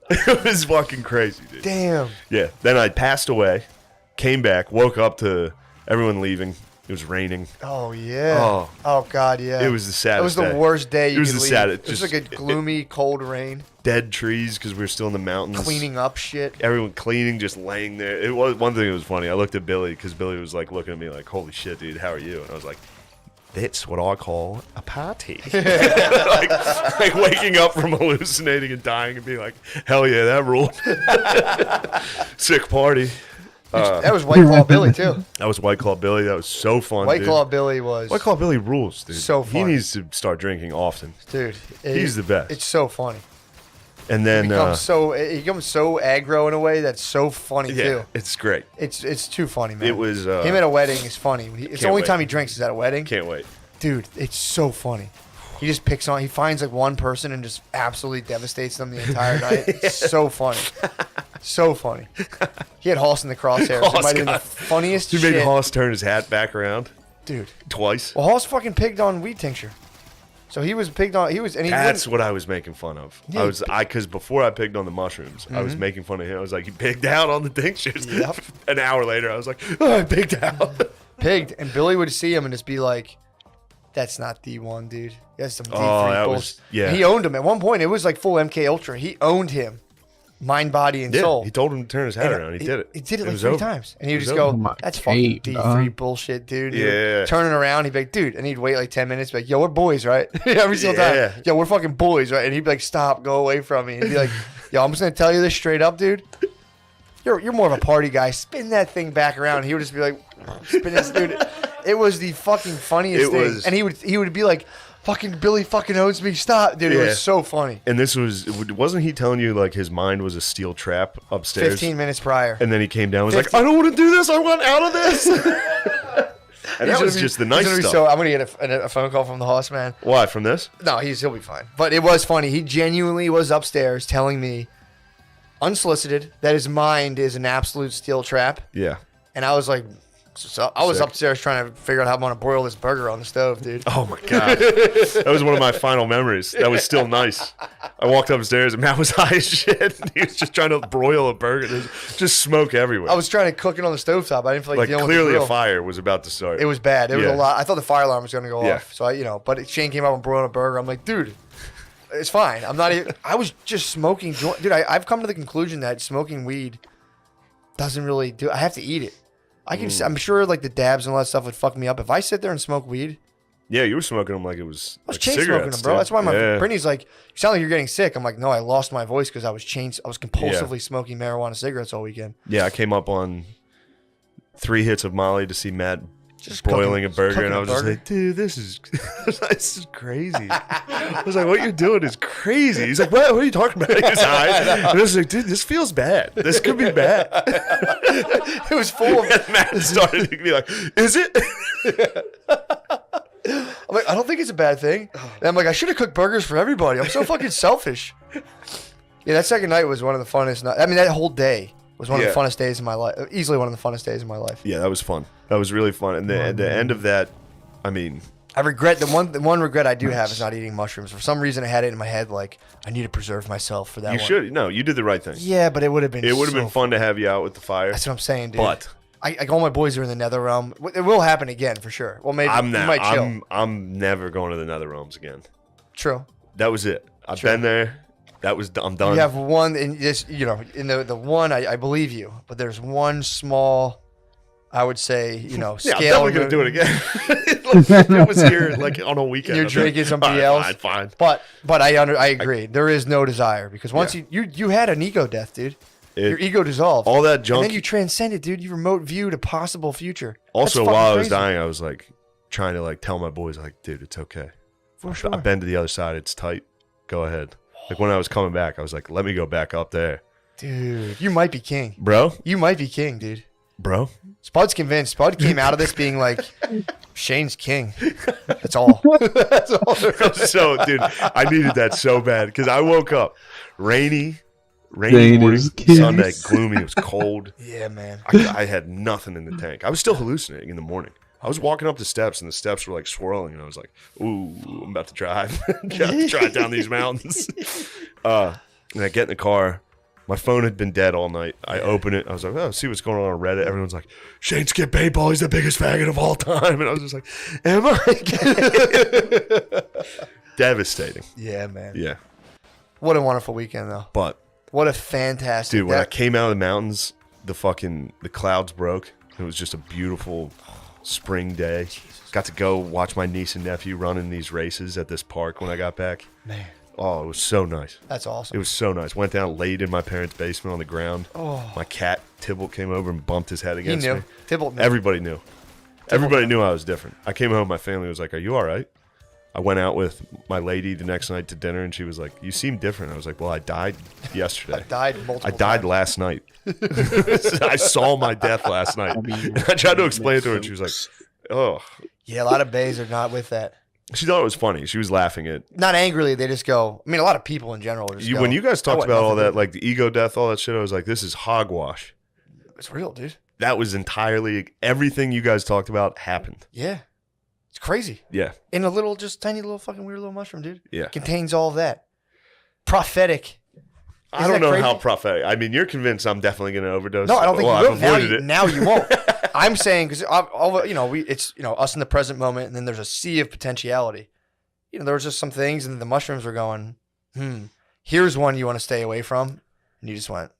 It was fucking crazy, dude. Damn. Yeah. Then I passed away, came back, woke up to everyone leaving. It was raining. Oh yeah. Oh. Oh god, yeah. It was the saddest It was the day. worst day. You It was could the leave. saddest- It was just- like a gloomy, cold rain. Dead trees because we were still in the mountains. Cleaning up shit. Everyone cleaning, just laying there. It was one thing that was funny. I looked at Billy because Billy was like looking at me like, "Holy shit, dude, how are you?" And I was like, "That's what I call a party." like waking up from hallucinating and dying and being like, "Hell yeah, that ruled." Sick party. That was White Claw Billy too. That was White Claw Billy. That was so fun. White dude. Claw Billy was White Claw Billy rules, dude. So He funny. needs to start drinking often. dude. He's the best. It's so funny. And He then, becomes so aggro in a way that's so funny yeah, too. it's great. It's too funny, man. It was. him at a wedding is funny. It's the Can't only wait. time he drinks is at a wedding. Can't wait. Dude, it's so funny. He just picks on. He finds like one person and just absolutely devastates them the entire night. It's so funny, so funny. He had Hoss in the crosshairs. It Hoss might have been the got- funniest He shit, made Hoss turn his hat back around dude. twice. Well, Hoss fucking pigged on weed tincture, so he was pigged on. He was, and he That's wouldn't- what I was making fun of. Yeah. Because before I pigged on the mushrooms, I was making fun of him. I was like, he pigged out on the tinctures. Yep. An hour later, I was like, oh, I pigged out. pigged, and Billy would see him and just be like, "That's not D1, dude. That's some D3 Oh, that bullshit." was- yeah. He owned him at one point. It was like full MK Ultra. He owned him, mind, body, and Yeah, soul. he told him to turn his hat And around. He did it. He did it like was 3 over. times, and he would It just was go, over. my "That's fucking eight, D3 dog. bullshit, dude." Yeah. Turning around, he'd be like, "Dude," and he'd wait like 10 minutes, be like, "Yo, we're boys, right?" Every single Yeah. time, "Yo, we're fucking boys, right?" And he'd be like, "Stop, go away from me," and he'd be like, "Yo, I'm just gonna tell you this straight up, dude. You're more of a party guy. Spin that thing back around." He would just be like, "Spin this, dude." It was the fucking funniest It thing, was- and he would be like, "Fucking Billy fucking owns me. Stop, dude." It Yeah. was so funny. And this wasn't he telling you like his mind was a steel trap upstairs? 15 minutes prior. And then he came down and was like, 15 I don't want to do this. I want out of this. And that was just the nice stuff. So I'm gonna get a phone call from the host man. Why? From this? No, he'll be fine. But it was funny. He genuinely was upstairs telling me, unsolicited, that his mind is an absolute steel trap. Yeah. And I was like, so I was Sick. upstairs trying to figure out how I'm gonna broil this burger on the stove, dude. Oh my god, that was one of my final memories. That was still nice. I walked upstairs and Matt was high as shit. He was just trying to broil a burger. There's just smoke everywhere. I was trying to cook it on the stovetop. I didn't feel like like dealing with clearly the a grill. fire was about to start. It was bad. It was Yeah. a lot. I thought the fire alarm was gonna go Yeah. off. So but Shane came up and broiled a burger. I'm like, dude, it's fine. I'm not even. I was just smoking joint. Dude, I've come to the conclusion that smoking weed doesn't really do. I have to eat it. I can. I'm sure like the dabs and all that stuff would fuck me up if I sit there and smoke weed. Yeah, you were smoking them like it was. I was like chain smoking cigarettes, them, bro. dude. That's why my Yeah. Brittany's like, "You sound like you're getting sick." I'm like, "No, I lost my voice because I was compulsively smoking marijuana cigarettes all weekend." Yeah, I came up on 3 hits of Molly to see Matt Just broiling cooking- a burger, cooking and a I was just burger. like, dude, this is this is crazy. I was like, what you're doing is crazy. He's like, what are you talking about? His eyes. And I was like, dude, this feels bad. This could be bad. It was full of. And Matt started to be like, is it? I'm like, I don't think it's a bad thing. And I'm like, I should have cooked burgers for everybody. I'm so fucking selfish. Yeah, that second night was one of the funnest. I mean, that whole day was one of Yeah. the funnest days of my life. Easily one of the funnest days of my life. Yeah, that was fun. That was really fun. And at the end of that, I mean, I regret the one regret I do have is not eating mushrooms. For some reason, I had it in my head like I need to preserve myself for that. you one. should. No, you did the right thing. Yeah, but it would have been. It would have so been fun to have you out with the fire. That's what I'm saying, dude. But all my boys are in the nether realm. It will happen again for sure. Well, maybe I'm you not. might chill. I'm never going to the Nether Realms again. True. That was it. I've Sure. been there. That was. I'm done. You have one, and just in the one, I believe you, but there's one small, I would say, yeah, I'm scale. definitely gonna do it again. Like, it was here like on a weekend. You're I'm like, drinking somebody all right, else. Fine. But I agree. There is no desire because once you had an ego death, dude. Your ego dissolved. All that and junk. then you transcended, dude. You remote viewed a possible future. Also, That's fucking while I was crazy. dying, I was like trying to like tell my boys like, dude, it's okay. For sure. I've been to the other side. It's tight. Go ahead. Like when I was coming back, I was like, let me go back up there, Dude, you might be king. bro. You might be king, dude. Bro. Spud's convinced. Spud came out of this being like, Shane's king. That's all. That's all there is. So, dude, I needed that so bad because I woke up rainy Shane morning, is king. Sunday, gloomy. It was cold. Yeah, man. I had nothing in the tank. I was still hallucinating in the morning. I was walking up the steps and the steps were like swirling, and I was like, "Ooh, I'm about to drive. Got to drive down these mountains." And I get in the car. My phone had been dead all night. I open it. I was like, "Oh, see what's going on Reddit." Everyone's like, "Shane Skip Paintball. He's the biggest faggot of all time." And I was just like, "Am I?" Devastating. Yeah, man. Yeah, What a wonderful weekend, though. but What a fantastic. dude, when I came out of the mountains, the clouds broke. It was just a beautiful spring day. Got to go watch my niece and nephew running these races at this park when I got back. Man, Oh, it was so nice. that's awesome. It was so nice. Went down, laid in my parents' basement on the ground. Oh. My cat Tybalt came over and bumped his head He against knew. me. Tybalt knew. Everybody knew. Everybody knew I was different. I came home. My family was like, "Are you all right?" I went out with my lady the next night to dinner, and she was like, "You seem different." I was like, "Well, I died yesterday. died multiple I died times. last night. I saw my death last night." I tried to explain it to her, and she was like, "Oh." Yeah, a lot of bays are not with that. She thought it was funny. She was laughing at Not angrily, they just go. I mean, a lot of people in general just you. go, When you guys "I talked want about all nothing to that, do like the ego death, all that shit, I was like, "This is hogwash." It's real, dude. That was entirely everything you guys talked about happened. Yeah. It's crazy. Yeah, In a little, just tiny little fucking weird little mushroom, dude. yeah. Contains all of that. Prophetic. I Isn't don't that know crazy? how prophetic. I mean, you're convinced I'm definitely going to overdose. No, I don't think well, you will. I've Now avoided you, it. now you won't. I'm saying because it's us in the present moment, and then there's a sea of potentiality. There was just some things, and the mushrooms were going. Here's one you want to stay away from, and you just went,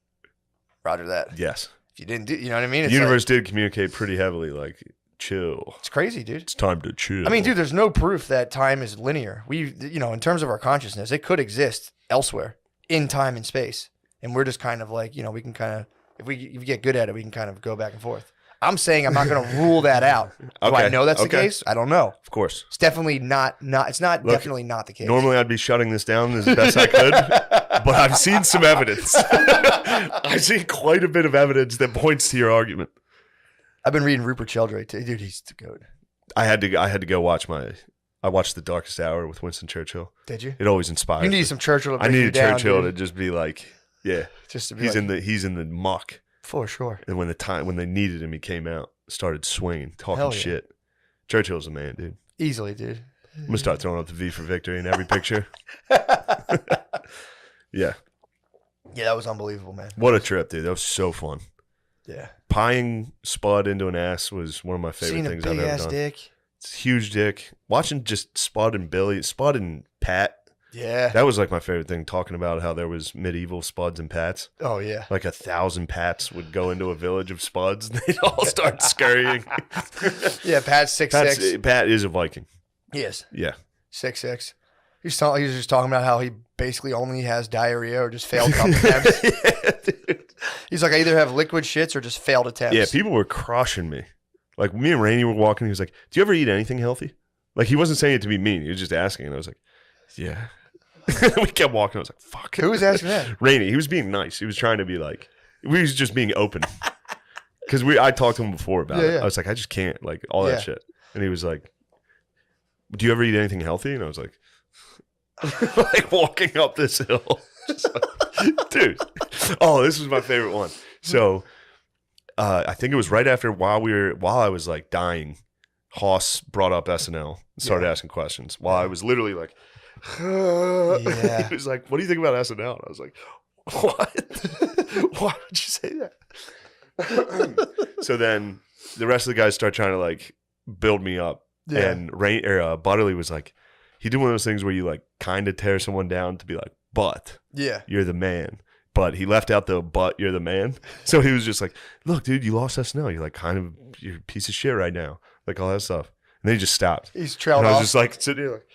Roger that. Yes, If you didn't do, you know what I mean? the It's universe did communicate pretty heavily, like chill. it's crazy, dude. It's time to chill. I mean, dude, there's no proof that time is linear. In terms of our consciousness, it could exist elsewhere in time and space, and we're just kind of like, we can kind of, if we get good at it, we can kind of go back and forth. I'm saying I'm not going to rule that out. Do I Okay, know that's the okay. case? I don't know. Of course. It's definitely not. It's not Look, definitely not the case. Normally, I'd be shutting this down as best I could, but I've seen some evidence. I've seen quite a bit of evidence that points to your argument. I've been reading Rupert Sheldrake too. Dude, he's the goat. I had to go watch I watched The Darkest Hour with Winston Churchill. Did you? It always inspires You me. need some Churchill to I bring you needed down, Churchill to dude. just be like, yeah, Just to be he's like, in the muck. for sure. And when they needed him, he came out, started swinging, talking Hell yeah. shit. Churchill's a man, dude. Easily, dude. I'm gonna start throwing up the V for victory in every picture. Yeah, Yeah, that was unbelievable, man. what a trip, dude. That was so fun. Yeah. Pieing Spud into an ass was one of my favorite Seeing a things I've big ever ass done. dick. It's a huge dick. Watching just Spud and Pat. Yeah. That was like my favorite thing. Talking about how there was medieval Spuds and Pats. Oh yeah. Like 1,000 Pats would go into a village of Spuds, and they'd all start scurrying. Yeah. Pat's 6'6". Pat is a Viking. He is Yeah. 6'6". He's just talking about how he basically only has diarrhea or just failed couple attempts. Yeah, dude. He's like, I either have liquid shits or just failed attempts. Yeah, people were crushing me. Like me and Rainey were walking. He was like, "Do you ever eat anything healthy?" Like he wasn't saying it to be mean. He was just asking, and I was like, "Yeah." We kept walking. I was like, "Fuck." Who was asking that? Rainey. He was being nice. He was trying to be like, we was just being open. Because I talked to him before about it. Yeah. I was like, I just can't, like all Yeah. that shit. And he was like, "Do you ever eat anything healthy?" And I was like, like walking up this hill, just like, dude. Oh, this was my favorite one. So, I think it was right after while I was like dying. Hoss brought up SNL and started asking questions while I was literally like, Yeah. He was like, "What do you think about SNL?" And I was like, "What? Why would you say that?" So then the rest of the guys start trying to like build me up, Yeah. and Butterly was like, he did one of those things where you like kind of tear someone down to be like, "But Yeah. you're the man." But he left out the "but you're the man." So he was just like, "Look, dude, you lost SNL. You're like you're a piece of shit right now." Like all that stuff. And then he just stopped. He's trailed And I was off. just like sitting here like,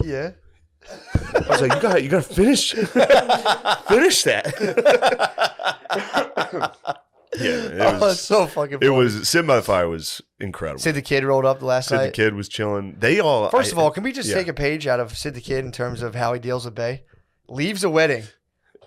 Yeah. I was like, you gotta finish that. Yeah, Oh, it's so fucking funny. it was Sid by the Fire was incredible. Sid the Kid rolled up the last Sid the night. Kid was chilling. They all First of all, can we just yeah. take a page out of Sid the Kid in terms of how he deals with Bay? Leaves a wedding.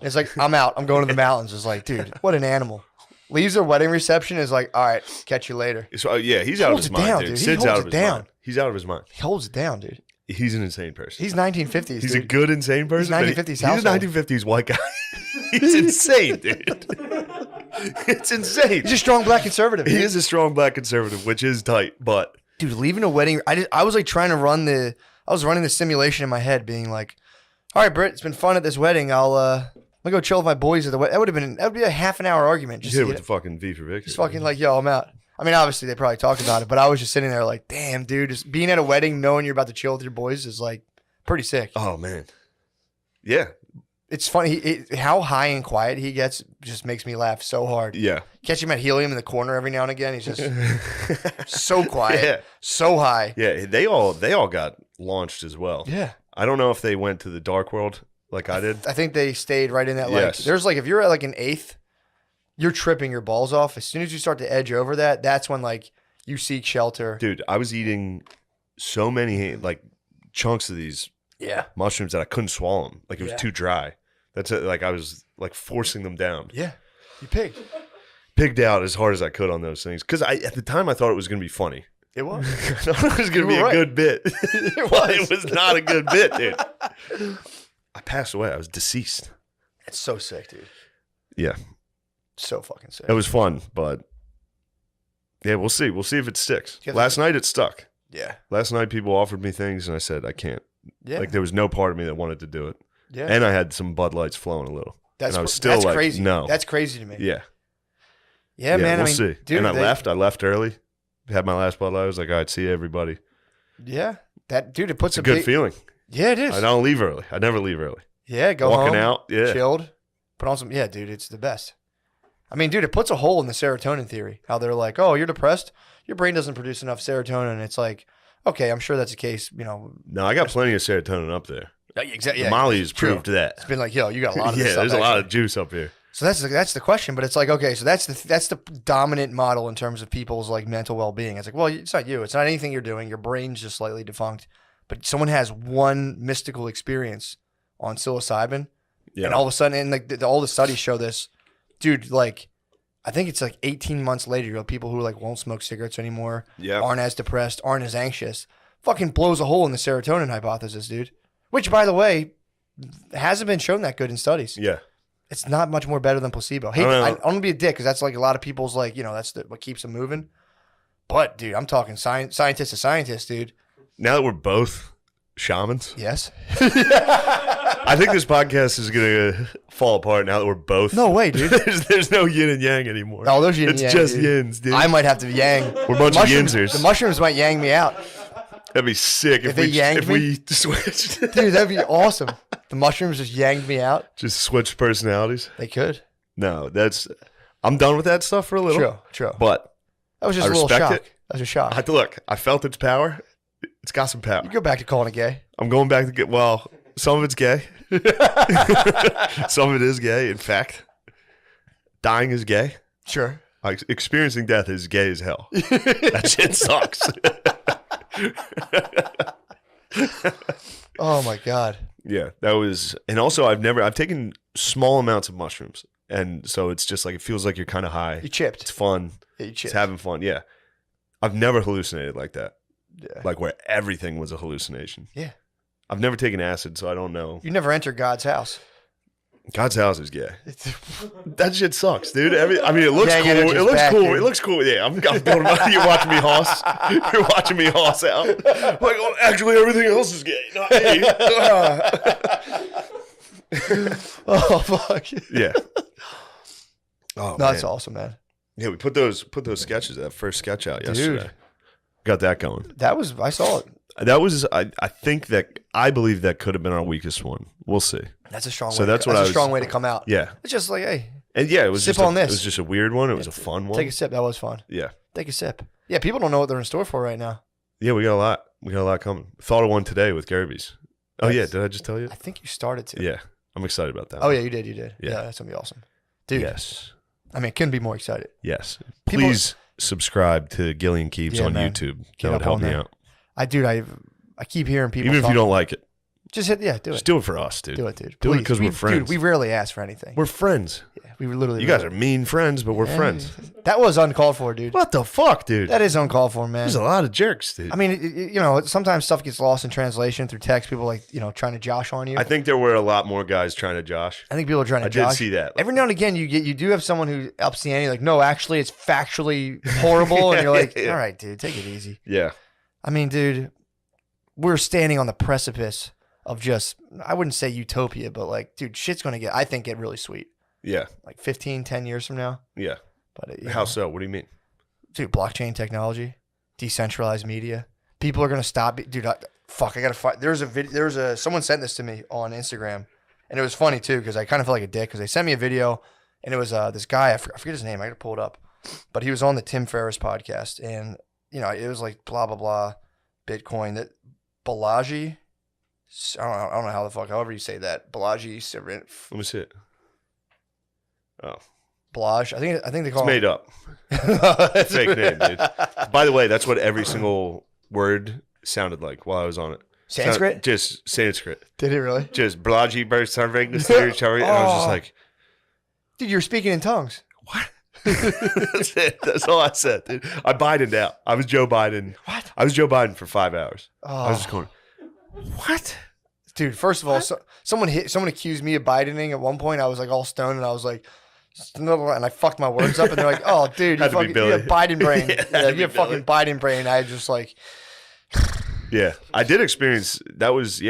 It's like, I'm out. I'm going to the mountains. It's like, dude, what an animal. Leaves a wedding reception is like, all right, catch you later. So, yeah, he's out of Holds his it mind, down, dude. dude. He Sid's holds out it of his down. mind. He's out of his mind. He holds it down, dude. He's an insane person. He's 1950s, He's dude. a good insane person. but 1950s He's household. a 1950s white guy. He's insane, dude. It's insane. He's a strong black conservative. He dude. is a strong black conservative, which is tight, but Dude, leaving a wedding. I was like trying to running the simulation in my head, being like, all right, Britt, it's been fun at this wedding. I'm gonna go chill with my boys at the wedding. That would be a half an hour argument. Just hit to with get the fucking V for Victory. Just fucking like, yo, I'm out. I mean, obviously they probably talked about it, but I was just sitting there like, damn, dude, just being at a wedding, knowing you're about to chill with your boys is like pretty sick. Oh man, yeah, It's funny how high and quiet he gets. Just makes me laugh so hard. yeah. Catch him at helium in the corner every now and again. He's just so quiet, Yeah. so high. Yeah, they all got launched as well. Yeah, I don't know if they went to the dark world like I did. I think they stayed right in that. Like, Yes. there's like if you're at like an eighth, you're tripping your balls off. As soon as you start to edge over that, that's when like you seek shelter. Dude, I was eating so many like chunks of these Yeah, mushrooms that I couldn't swallow them. Like it was Yeah. too dry. That's it. Like I was like forcing them down. yeah, you pigged. Pigged out as hard as I could on those things because at the time I thought it was going to be funny. It was. I thought it was going You to be were a right. good bit. was. It was not a good bit, dude. I passed away. I was deceased. It's so sick, dude. Yeah, So fucking sick. it was fun, but yeah, we'll see. We'll see if it sticks. Yeah. Last night it stuck. Yeah. Last night people offered me things and I said I can't. Yeah. Like there was no part of me that wanted to do it. yeah. And I had some Bud Lights flowing a little. that's and I was still that's like, crazy. no. That's crazy to me. Yeah. Yeah, man. We'll I mean, see. dude, and I left. I left early. Had my last Bud Light. I was like, all right, see you, everybody. Yeah. That dude, it puts It's a a good big, feeling. Yeah, it is. I don't leave early. I never leave early. Yeah, go Walking home, out, yeah. chilled, put on some. Yeah, dude, it's the best. I mean, dude, it puts a hole in the serotonin theory. How they're like, oh, you're depressed, your brain doesn't produce enough serotonin. It's like, okay, I'm sure that's the case. You know, No, I got plenty of serotonin up there. exactly. The Molly has true. proved that. It's been like, yo, you got a lot of this Yeah, stuff, there's a lot of actually. juice up here. So that's the question, but it's like, okay, so that's the dominant model in terms of people's like mental well being. It's like, well, it's not you, it's not anything you're doing. Your brain's just slightly defunct, but someone has one mystical experience on psilocybin, Yeah. and all of a sudden, and like all the studies show this, dude. Like, I think it's like 18 months later, you have people who like won't smoke cigarettes anymore, Yeah. aren't as depressed, aren't as anxious. Fucking blows a hole in the serotonin hypothesis, dude. Which, by the way, hasn't been shown that good in studies. Yeah. It's not much more better than placebo. Hey, I don't know. I'm gonna be a dick because that's like a lot of people's like, you know, that's what keeps them moving. But dude, I'm talking scientist to scientist, dude. Now that we're both shamans, Yes. I think this podcast is gonna fall apart now that we're both. No way, dude. there's no yin and yang anymore. No, there's yin and It's yang, just dude. yins, dude. I might have to yang. We're a bunch of Mushrooms- yinsers. The mushrooms might yang me out, That'd be sick if they yanked if me? we switched. dude. That'd be awesome. The mushrooms just yanged me out. Just switched personalities. They could. No, I'm done with that stuff for a little. True. But That was just I a little respect shock. it. That was a shock. look, I felt its power. It's got some power. You go back to calling it gay. I'm going back to get. Well, Some of it's gay. Some of it is gay. In fact, dying is gay. Sure. Like experiencing death is gay as hell. That shit sucks. Oh my God. Yeah, that was, and also I've taken small amounts of mushrooms, and so it's just like it feels like you're kind of high. You chipped. It's fun. Yeah, you chipped. It's having fun. Yeah, I've never hallucinated like that. Yeah. Like where everything was a hallucination. Yeah. I've never taken acid, so I don't know. You never entered God's house. God's house is gay. That shit sucks, dude. It looks Yeah, cool. yeah, It just looks back, cool. dude. It looks cool. Yeah, I'm building my, you're watching me hoss. You're watching me hoss out. Like, oh, actually, everything else is gay. Not me. Oh fuck. Yeah. Oh, No, that's man. awesome, man. Yeah, we put those sketches, that first sketch out yesterday. Dude. Got that going. I saw it. That was, I believe that could have been our weakest one. We'll see. That's a strong So way. that's what That's I a was- strong way to come out. Yeah. It's just like, hey, And yeah, it was Sip just on this. It was just a weird one. It was a fun one. take a sip. That was fun. Yeah. Take a sip. Yeah, people don't know what they're in store for right now. Yeah, we got a lot. We got a lot coming. Thought of one today with Gary's. Oh, yeah. That's- Did I just tell you? I think you started to. Yeah. I'm excited about that. Oh yeah, you did. You did. Yeah. Yeah, that's gonna be awesome, dude. Yes. I mean, couldn't be more excited. Yes. People- Please subscribe to Gillian Keeps Yeah, on man. YouTube. Get That would up help on me there. out. I keep hearing people. Even if you talk- don't like it, just hit. Yeah, do just it. do it for us, dude. Do it, dude. Do it Please. because we're friends. Dude, we rarely ask for anything. We're friends. Yeah, we were literally. You guys are mean friends, but we're friends. That was uncalled for, dude. What the fuck, dude? That is uncalled for, man. There's a lot of jerks, dude. I mean, you know, sometimes stuff gets lost in translation through text. People like, you know, trying to josh on you. I think there were a lot more guys trying to josh. I think people are trying to I did josh. see that. Every now and again, you do have someone who ups the ante, like, no, actually, it's factually horrible, and you're like, Yeah. all right, dude, take it easy. Yeah. I mean, dude, we're standing on the precipice of just, I wouldn't say utopia, but like, dude, shit's gonna get, I think, get really sweet. Yeah. Like 15, 10 years from now. Yeah. But How so? What do you mean? dude, blockchain technology, decentralized media. People are gonna stop. Dude, I gotta find. There's a video. Someone sent this to me on Instagram, and it was funny too because I kind of felt like a dick because they sent me a video, and it was this guy. I forget his name. I gotta pull it up, but he was on the Tim Ferriss podcast, and you know it was like blah blah blah, Bitcoin. That Balaji. I don't know how the fuck. However you say that, Balaji. Let me see it. Oh, Balaj. I think they it's call made up. it. Fake name, dude. By the way, that's what every single word sounded like while I was on it. Sanskrit? Just Sanskrit. Did it really? Just Blaji burst serving the territory. And I was just Oh. like, Dude, you're speaking in tongues. that's it. That's all I said, dude. I Bidened out. I was Joe Biden. What? I was Joe Biden for 5 hours. I was Oh. just going, what? Dude, first of all, someone accused me of Bidening at one point. I was like all stoned, and I was like, and I fucked my words up, and they're like, "Oh, dude, you, Had to be fucking, you Billy. have Biden brain. Yeah, had yeah, to you be have fucking Biden brain." I just like, Yeah, I did experience that. Was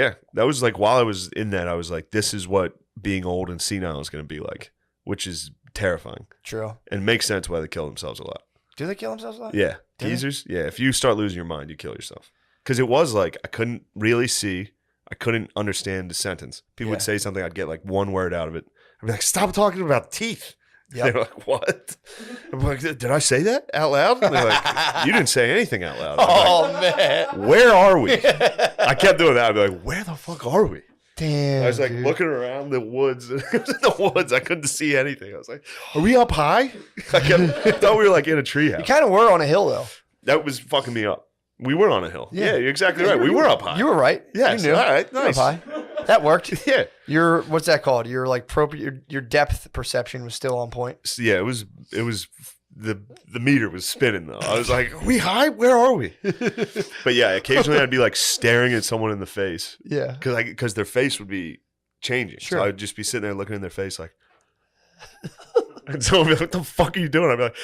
like while I was in that, I was like, this is what being old and senile is going to be like, which is terrifying true. and makes sense why they kill themselves a lot. Do they kill themselves a lot? Yeah, Do they? teasers. Yeah, if you start losing your mind, you kill yourself. Because it was like I couldn't really see, I couldn't understand the sentence. People would Yeah. say something, I'd get like one word out of it. I'd be like, "Stop talking about teeth." Yep. They're like, "What?" I'm like, "Did I say that out loud?" And they're like, "You didn't say anything out loud." I'm Oh man, like, where are we? I kept doing that. I'd be like, "Where the fuck are we?" damn. I was like dude. looking around the woods. It was in the woods. I couldn't see anything. I was like, "Are we up high?" I thought we were like in a You treehouse. kind of were on a hill though. That was fucking me up. We were on a hill. Yeah. Yeah, you're exactly right. We were up high. You were right. Yes. You knew. All right. You were Nice. up high. That worked. Yeah. Your what's that called? Your like your depth perception was still on point. So, yeah. It was the meter was spinning though. I was like, "Are we high? Where are we?" But yeah, occasionally I'd be like staring at someone in the face Yeah. because their face would be changing. Sure. So I'd just be sitting there looking in their face like, and someone would be like, "What the fuck are you doing?" I'd be like.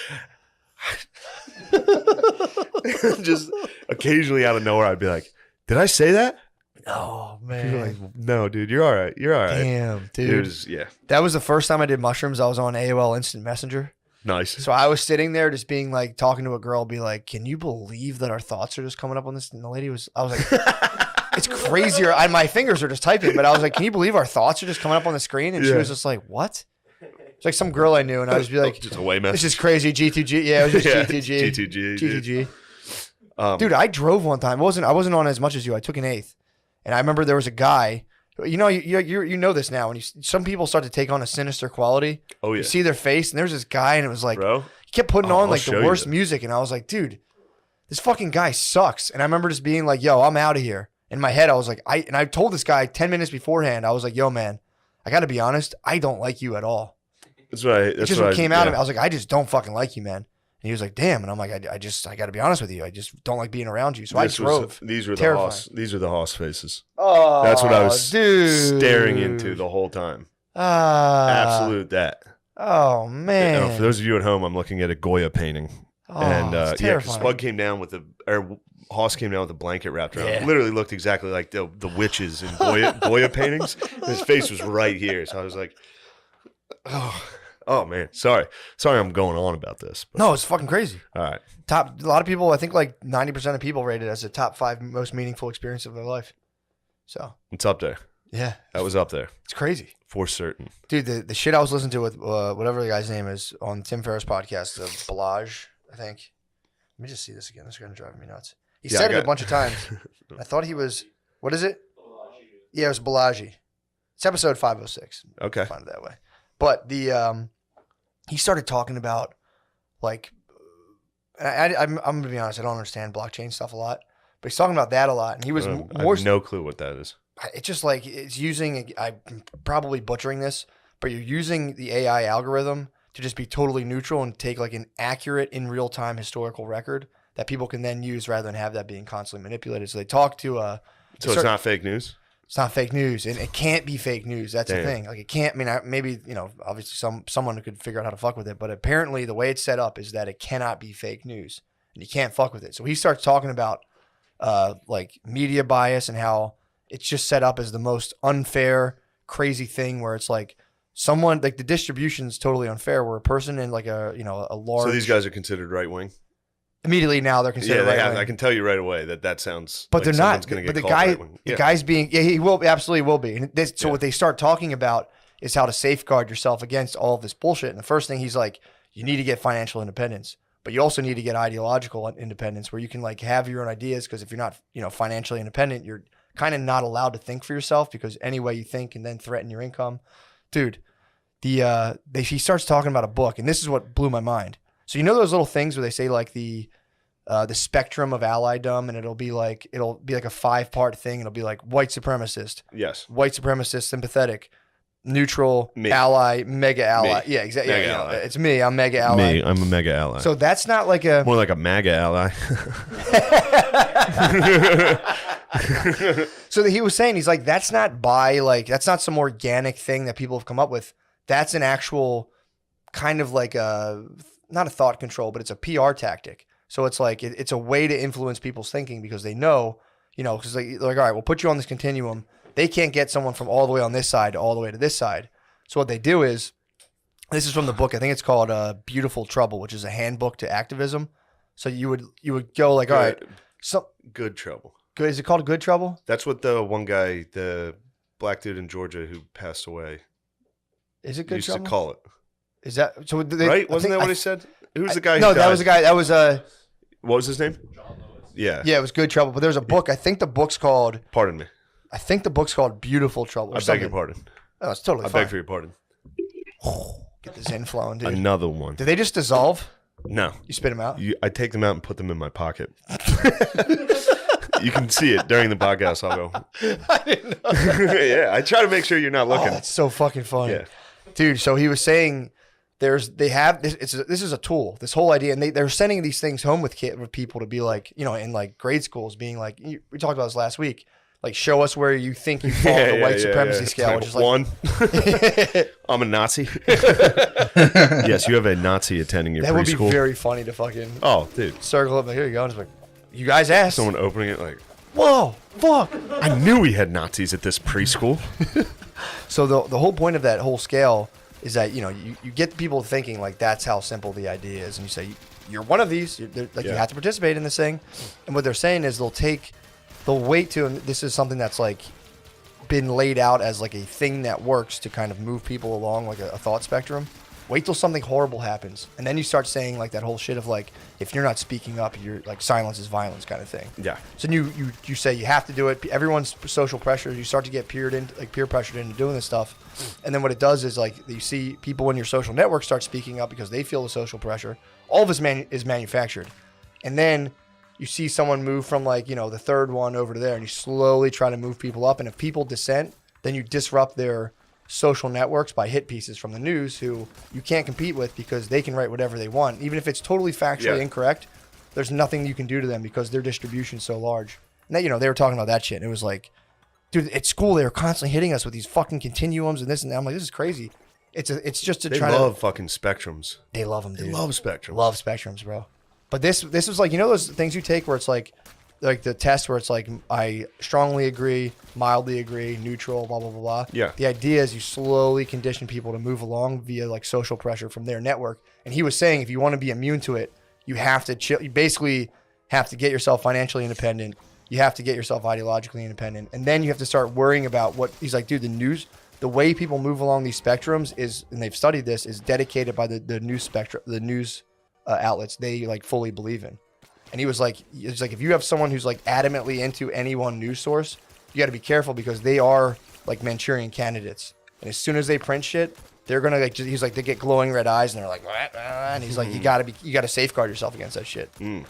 Just occasionally out of nowhere, I'd be like, "Did I say that?" Oh People man. are like, "No, dude, you're all right. You're all right." Damn, dude. It was, yeah, That was the first time I did mushrooms. I was on AOL Instant Messenger. nice. So I was sitting there just being like, talking to a girl, be like, "Can you believe that our thoughts are just coming up on this?" And the lady I was like, "It's crazier." My fingers are just typing, but I was like, "Can you believe our thoughts are just coming up on the screen?" And she Yeah. was just like, "What?" It's like some girl I knew, and I was be like, Just a way "It's message. just crazy." G2G. Yeah, it was just Yeah, G2G. G2G, G2G. Dude, I drove one time. I wasn't on as much as you. I took an eighth. And I remember there was a guy You know, you know this now. When some people start to take on a sinister quality. Oh yeah. You see their face, and there's this guy, and it was like, Bro, he kept putting on I'll like show the you worst that. music, and I was like, dude, this fucking guy sucks. And I remember just being like, yo, I'm out of here. In my head, I was like, I told this guy 10 minutes beforehand, I was like, yo, man, I got to be honest, I don't like you at all. That's right. It's just what came out of me. I was like, I just don't fucking like you, man. And he was like, damn. And I'm like, I got to be honest with you. I just don't like being around you. So I drove. These were Terrifying. These were the Hoss faces. Oh, That's what I was dude. staring into the whole time. Absolute. Absolute that. Oh, man. For those of you at home, I'm looking at a Goya painting. Oh, And it's yeah, terrifying. Spud came down with Hoss came down with a blanket wrapped around. Yeah. It literally looked exactly like the witches in Goya paintings. And his face was right here. So I was like, oh man, sorry, I'm going on about this. But, No, it's fucking crazy. all right, A lot of people, I think like 90% of people rate it as the top 5 most meaningful experience of their life. So, it's up there. yeah, That was up there it's crazy. for certain. Dude, the shit I was listening to with whatever the guy's name is on Tim Ferriss' podcast, Balaj, I think. Let me just see this again. This is going to drive me nuts. He Yeah, said I it a got- bunch of times. I thought he was, what is it? Yeah, it was Balaji. It's episode 506. Okay. Find it that way. But he started talking about like, I'm going to be honest, I don't understand blockchain stuff a lot, but he's talking about that a lot. And he was I more, have no clue what that is. it's just like it's using, I'm probably butchering this, but you're using the AI algorithm to just be totally neutral and take like an accurate in real time historical record that people can then use rather than have that being constantly manipulated. So they talk to So it's not fake news. it's not fake news, and it can't be fake news. That's the Damn. thing. Like it can't. I mean, maybe obviously someone could figure out how to fuck with it, but apparently the way it's set up is that it cannot be fake news, and you can't fuck with it. So he starts talking about like media bias and how it's just set up as the most unfair, crazy thing where it's like someone like the distribution is totally unfair. Where a person in like a large So these guys are considered right wing. immediately now they're considered Yeah, right-wing. I can tell you right away that sounds. But like they're not. someone's gonna But get the called guy, right-wing. the Yeah. guy's being, he will absolutely will be. And so Yeah. what they start talking about is how to safeguard yourself against all of this bullshit. And the first thing he's like, you need to get financial independence, but you also need to get ideological independence, where you can like have your own ideas. Because if you're not, financially independent, you're kind of not allowed to think for yourself, because any way you think can then threaten your income, dude. He starts talking about a book, and this is what blew my mind. So those little things where they say like the spectrum of allydom, and it'll be like a 5-part thing. It'll be like white supremacist, Yes. white supremacist, sympathetic, neutral, Me. ally, mega ally. Me. Yeah, exactly. Mega Yeah, ally. it's me. I'm mega ally. Me, I'm a mega ally. So that's not like a. More like a MAGA ally. So he was saying, he's like, that's not some organic thing that people have come up with. That's an actual kind of like not a thought control, but it's a PR tactic. So it's like, it's a way to influence people's thinking, because they know, because they're like, all right, we'll put you on this continuum. They can't get someone from all the way on this side to all the way to this side. So what they do is, this is from the book, I think it's called Beautiful Trouble, which is a handbook to activism. So you would go like, all right, so Good trouble. good. Is it called Good Trouble? That's what the one guy, the black dude in Georgia who passed away, Is it Good used Trouble? to call it. Is that so? Right? Wasn't that what he said? Who was the guy? No, who that died? was the guy. That was What was his name? Yeah. yeah, it was Good Trouble. But there's a book. I think the book's called Pardon me. Beautiful Trouble. Or I beg something. your pardon. Oh, it's totally I fine. beg for your pardon. Get this in flowing, dude. Another one. Did they just dissolve? No. You spit them out? I take them out and put them in my pocket. You can see it during the podcast. I'll go. I didn't know. Yeah, I try to make sure you're not Oh, looking. that's so fucking funny, Yeah. dude. So he was saying this is a tool. This whole idea, and they're sending these things home with people to be like, in like grade schools, being like, we talked about this last week. Like, show us where you think you fall on the white supremacy scale, which is like one. I'm a Nazi. Yes, you have a Nazi attending your that would be preschool. very funny to fucking Oh, dude. circle up. Like, here you go. And it's like, you guys asked. Someone opening it like, Whoa, fuck. I knew we had Nazis at this preschool. So the whole point of that whole scale is that you get people thinking like that's how simple the idea is, and you say you're one of these, you Yeah. have to participate in this thing, and what they're saying is they'll wait to, and this is something that's like been laid out as like a thing that works to kind of move people along like a thought spectrum, Wait till something horrible happens, and then you start saying like that whole shit of like, if you're not speaking up, you're like silence is violence kind of thing. Yeah. So you say you have to do it. Everyone's social pressure. You start to get peer pressured into doing this stuff, and then what it does is like you see people in your social network start speaking up because they feel the social pressure. All of this is manufactured, and then you see someone move from like the third one over to there, and you slowly try to move people up. And if people dissent, then you disrupt their social networks by hit pieces from the news who you can't compete with because they can write whatever they want. Even if it's totally factually incorrect, there's nothing you can do to them because their distribution's so large. And that, they were talking about that shit. And it was like, dude, at school they were constantly hitting us with these fucking continuums and this and that. I'm like, this is crazy. It's just to They try love fucking spectrums. They love them, dude. They love spectrums. Love spectrums, bro. But this was like, those things you take where it's like the test where it's like, I strongly agree, mildly agree, neutral, blah, blah, blah, blah. Yeah. The idea is you slowly condition people to move along via like social pressure from their network. And he was saying, if you want to be immune to it, you have to chill. You basically have to get yourself financially independent. You have to get yourself ideologically independent. And then you have to start worrying about what he's like, dude, the way people move along these spectrums is, and they've studied this, is dedicated by the news spectrum, the news outlets they like fully believe in. And he was like, if you have someone who's like adamantly into any one news source, you got to be careful because they are like Manchurian candidates. And as soon as they print shit, they're gonna like. He's like, they get glowing red eyes and they're like, and he's like, you gotta safeguard yourself against that shit.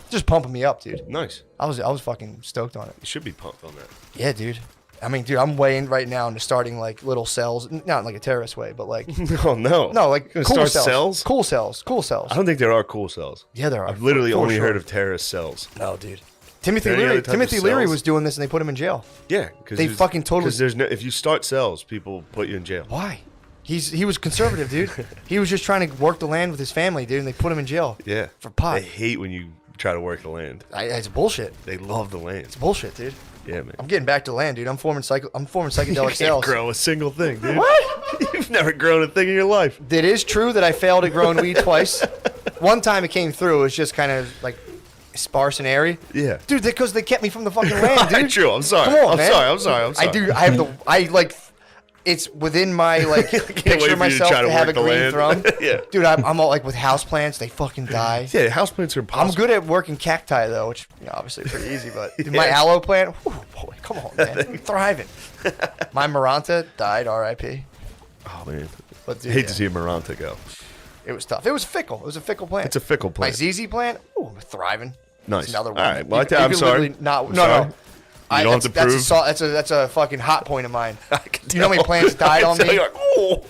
Just pumping me up, dude. Nice. I was fucking stoked on it. You should be pumped on that. Yeah, dude. I mean, dude, I'm way in right now into starting like little cells, not in like a terrorist way, but like Oh no. no, like You're cool gonna start cells? Cool cells. Cool cells. I don't think there are cool cells. Yeah, there are. I've literally For only sure. heard of terrorist cells. No, dude. Timothy Any other Leary. type Timothy of Leary cells? was doing this, and they put him in jail. Yeah, because They fucking totally- Because there's no. If you start cells, people put you in jail. Why? He was conservative, dude. He was just trying to work the land with his family, dude, and they put him in jail. Yeah. For pot. They hate when you try to work the land. It's bullshit. They love the land. It's bullshit, dude. Yeah, man. I'm getting back to land, dude. I'm forming psychedelic You can't cells. grow a single thing, dude. What? You've never grown a thing in your life. It is true that I failed at growing weed twice. One time it came through. It was just kind of like sparse and airy. Yeah. Dude, because they kept me from the fucking land, dude. True. I'm sorry. Come on, I'm man. sorry. I have the. It's within my like wait for you picture to myself try to to have a work the green land. thumb. Yeah. Dude, I'm all like with houseplants. They fucking die. Yeah, houseplants are impossible. I'm good at working cacti though, which obviously pretty easy. But dude, my aloe plant, whew, boy, come on, man, I'm thriving. My Maranta died, R.I.P. Oh man, But dude, hate to see a Maranta go. it was tough. It was fickle. It was a fickle plant. It's a fickle plant. My ZZ plant, ooh, thring. Nice. It's another All one. right. Well, You I'm could sorry. literally Not, I'm no, sorry. no. You don't have to prove. That's a fucking hot point of mine. You know how many plants died on me? You're like, oh.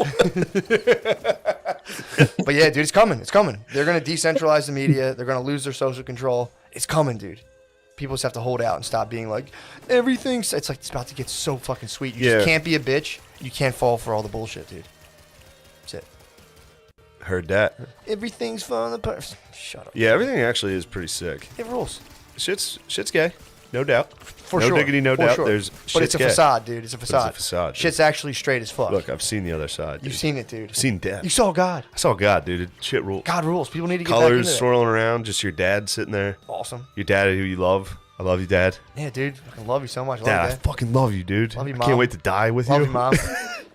But yeah, dude, it's coming. It's coming. They're gonna decentralize the media. They're gonna lose their social control. It's coming, dude. People just have to hold out and stop being like everything's. It's like it's about to get so fucking sweet. You Yeah. just can't be a bitch. You can't fall for all the bullshit, dude. That's it. Heard that. Everything's falling apart. Shut up. Yeah, everything actually is pretty sick. It rules. Shit's gay, no doubt. For no sure. diggity, no For doubt. sure. There's But it's a shit's gay. facade, dude. It's a facade. facade, dude. Shit's actually straight as fuck. Look, I've seen the other side. You've dude. seen it, dude. I've seen death. You saw God. I saw God, dude. Shit rules. God rules. People need to get back into Colors that. swirling around. Just your dad sitting there. Awesome. Your dad who you love. I love you, Dad. Yeah, dude. I love you so much. I Dad, love I you, Dad. fucking love you, dude. Love you, I Mom. can't wait to die with Love you. you, Mom.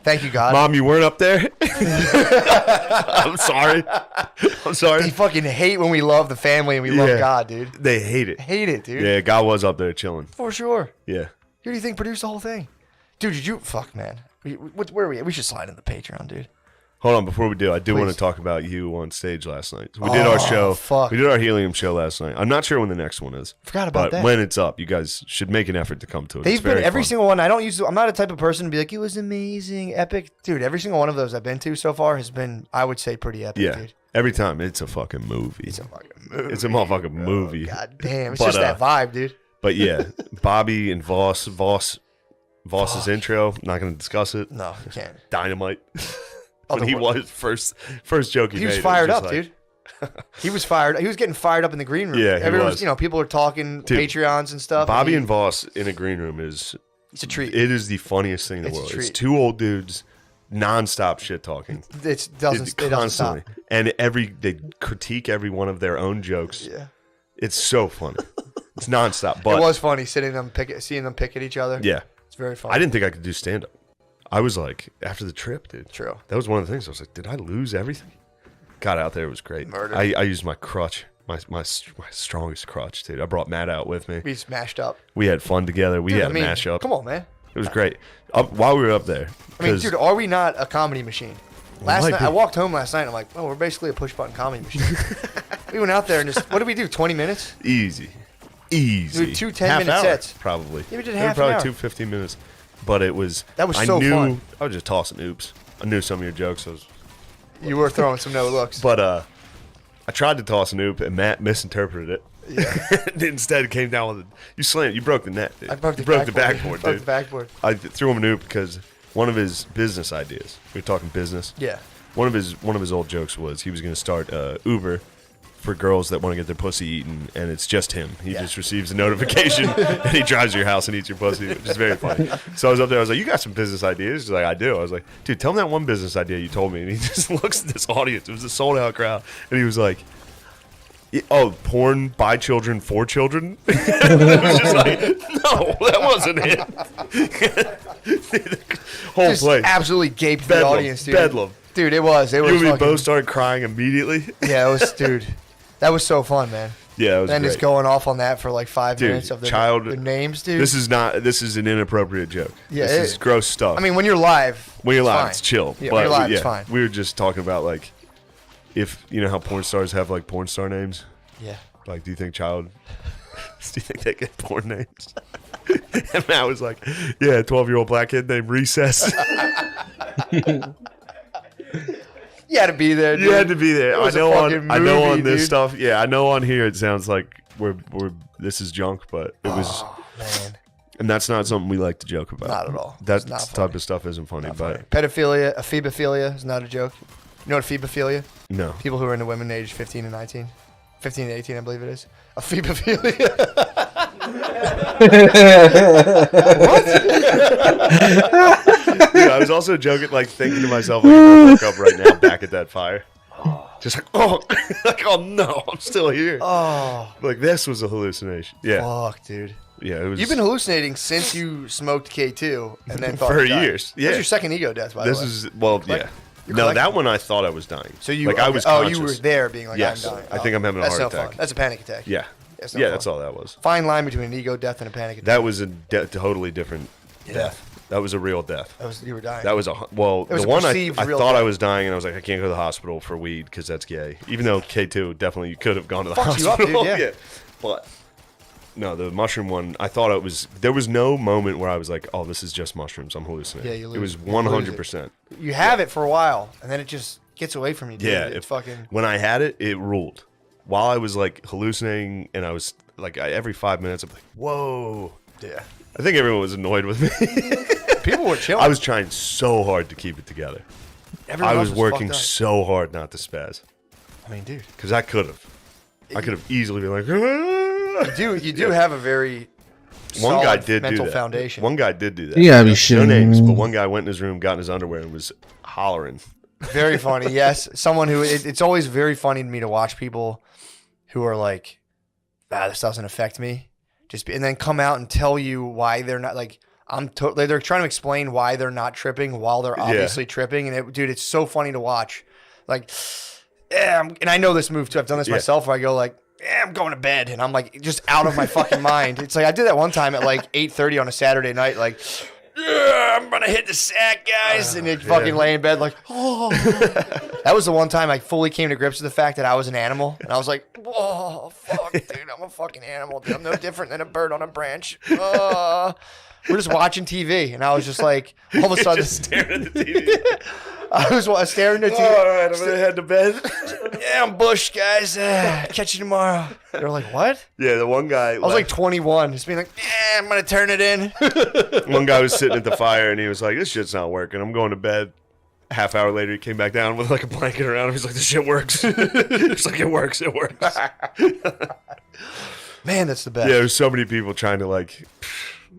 Thank you, God. Mom, you weren't up there? I'm sorry. I'm sorry. They fucking hate when we love the family and we love Yeah. God, dude. They hate it. Hate it, dude. Yeah, God was up there chilling. For sure. Yeah. Who do you think produced the whole thing? Dude, did you... Fuck, man. Where are we at? We should slide in the Patreon, dude. Hold on, before we do, I do want Please. to talk about you on stage last night. We did our show. fuck. We did our Helium show last night. I'm not sure when the next one is. Forgot about but that. when it's up, you guys should make an effort to come to it. They've It's been very every fun. single one. I'm not a type of person to be like, it was amazing, epic. Dude, every single one of those I've been to so far has been, I would say, pretty epic, Yeah. dude. Every time. It's a fucking movie. It's a fucking movie. It's a motherfucking movie. God damn. It's But, just that vibe, dude. But yeah, Bobby and Voss's intro, not going to discuss it. No, you can't. Dynamite. When he Otherwise- was first joke he He made. was it fired just up, like- dude. He was fired. He was getting fired up in the green room. Yeah, he Everyone was. people are talking Dude, Patreons and stuff. Bobby he- and Voss in a green room is it's a treat. it is the funniest thing in the It's a world. It's treat. two old dudes nonstop shit talking. It doesn't stop. Constantly. And they critique every one of their own jokes. Yeah. It's so funny. It's nonstop. But It was funny seeing them pick at each other. yeah. It's very funny. I didn't think I could do stand up. I was like, after the trip, dude. True. That was one of the things. I was like, did I lose everything? got out there. It was great. Murder. I used my crutch, my strongest crutch, dude. I brought Matt out with me. We smashed up. We had fun together. We Dude, had a mash up. Come on, man. It was great. While we were up there, I mean, 'cause- dude, are we not a comedy machine? might Last night, be. I walked home last night. And I'm like, oh, we're basically a push button comedy machine. We went out there and just, what did we do? 20 minutes? easy. Dude, two 10-minute Half hour, sets. probably. Yeah, we did They were half an probably hour. 2 15 minutes, but it was. That was I so knew, fun. I was just tossing oops. I knew some of your jokes. You were throwing some no looks. But I tried to toss an oop, and Matt misinterpreted it. Yeah. Instead, it came down with you slammed. You broke the net, dude. I broke the you broke backboard. the backboard, Broke dude. the backboard. I threw him an oop because one of his business ideas. We were talking business. Yeah. One of his old jokes was he was going to start Uber for girls that want to get their pussy eaten, and it's just him. He Yeah. just receives a notification, and he drives to your house and eats your pussy, which is very funny. So I was up there. I was like, "You got some business ideas?" He's like, "I do." I was like, "Dude, tell him that one business idea you told me." And he just looks at this audience. It was a sold out crowd, and he was like, "Oh, porn by children for children." It was just like, no, that wasn't it. The whole Just place. absolutely gaped the Bedlam. audience, dude. Bedlam. Dude, it was. It was You and me fucking, both started crying immediately. Yeah, it was, dude. That was so fun, man. Yeah, it was Then great. just going off on that for like 5 Dude, minutes of the child- names, dude. This is an inappropriate joke. Yeah, This is gross stuff. I mean, when you're live, when you're it's live, fine. it's chill. Yeah, but when you're live, yeah, it's fine. we were just talking about like, if you know how porn stars have like porn star names. Yeah. Like, do you think they get porn names? And Matt was like, yeah, a 12-year-old black kid named Recess. You had to be there, dude. You had to be there. It I was a know fucking I know movie, on this dude. stuff. Yeah, I know on here it sounds like this is junk, but it was, Oh, man. and that's not something we like to joke about. Not at all. That It's not type funny. of stuff isn't funny, Not but funny. Pedophilia, ephebophilia is not a joke. You know what ephebophilia? no. People who are into women aged 15 and 19. 15 to 18, I believe it is. Ephebophilia. Dude, I was also joking, like thinking to myself, like, if I woke up right now back at that fire, just like, oh no, I'm still here. Oh, Like this was a hallucination. Yeah, fuck, dude. yeah, it was. You've been hallucinating since you smoked K2 and then thought For you died. years, yeah. That's your second ego death, by This the way. is well, yeah. You're No, collecting- that one I thought I was dying. So you like I was oh, conscious. you were there being like, Yes. I'm dying. I think I'm having a That's heart no attack. fun. That's a panic attack. Yeah, That's no yeah, fun. that's all that was. Fine line between an ego death and a panic attack. That was a totally different Yeah. death. That was a real death. You were dying. That was was the a one I perceived real thought I death. was dying, and I was like, I can't go to the hospital for weed because that's gay. Even though K2 definitely you could have gone to the Fucks you up, hospital. dude, yeah. But no, the mushroom one, I thought it was. There was no moment where I was like, oh, this is just mushrooms. I'm hallucinating. Yeah, you It was lose- you lose it. 100%. You have it for a while, and then it just gets away from you. Dude. Yeah, It's fucking. When I had it, it ruled. While I was like hallucinating, and I was like, every 5 minutes, I'm like, whoa. Yeah. I think everyone was annoyed with me. People were chilling. I was trying so hard to keep it together. Everyone I else was working fucked up. so hard not to spaz. I mean, dude, Because I could have. I could have easily been like, "Ah." you do have a very One guy solid did do mental that. foundation. One guy did do that. You gotta be No shitting names, me. but one guy went in his room, got in his underwear, and was hollering. Very funny. Yes, someone who it's always very funny to me to watch people who are like, this doesn't affect me, and then come out and tell you why they're not like. They're trying to explain why they're not tripping while they're obviously tripping, and dude, it's so funny to watch. Like, and I know this move too. I've done this myself, where I go like, I'm going to bed, and I'm like just out of my fucking mind. It's like I did that one time at like 8:30 on a Saturday night, like. I'm gonna hit the sack, guys, and you fucking lay in bed like, oh. That was the one time I fully came to grips with the fact that I was an animal, and I was like, whoa, fuck, dude, I'm a fucking animal, dude. I'm no different than a bird on a branch. We're just watching TV, and I was just like, all of a sudden, Staring at the TV. I was staring at TV. All right, I'm gonna head to bed. Yeah, I'm Bush, guys. Catch you tomorrow. They were like, what? Yeah, the one guy. I was like 21, just being like, yeah, I'm gonna turn it in. one guy was sitting at the fire, and he was like, "This shit's not working. I'm going to bed." Half hour later, he came back down with like a blanket around him. He's like, "This shit works." It's like, "It works. It works." Man, that's the best. Yeah, there's so many people trying to like,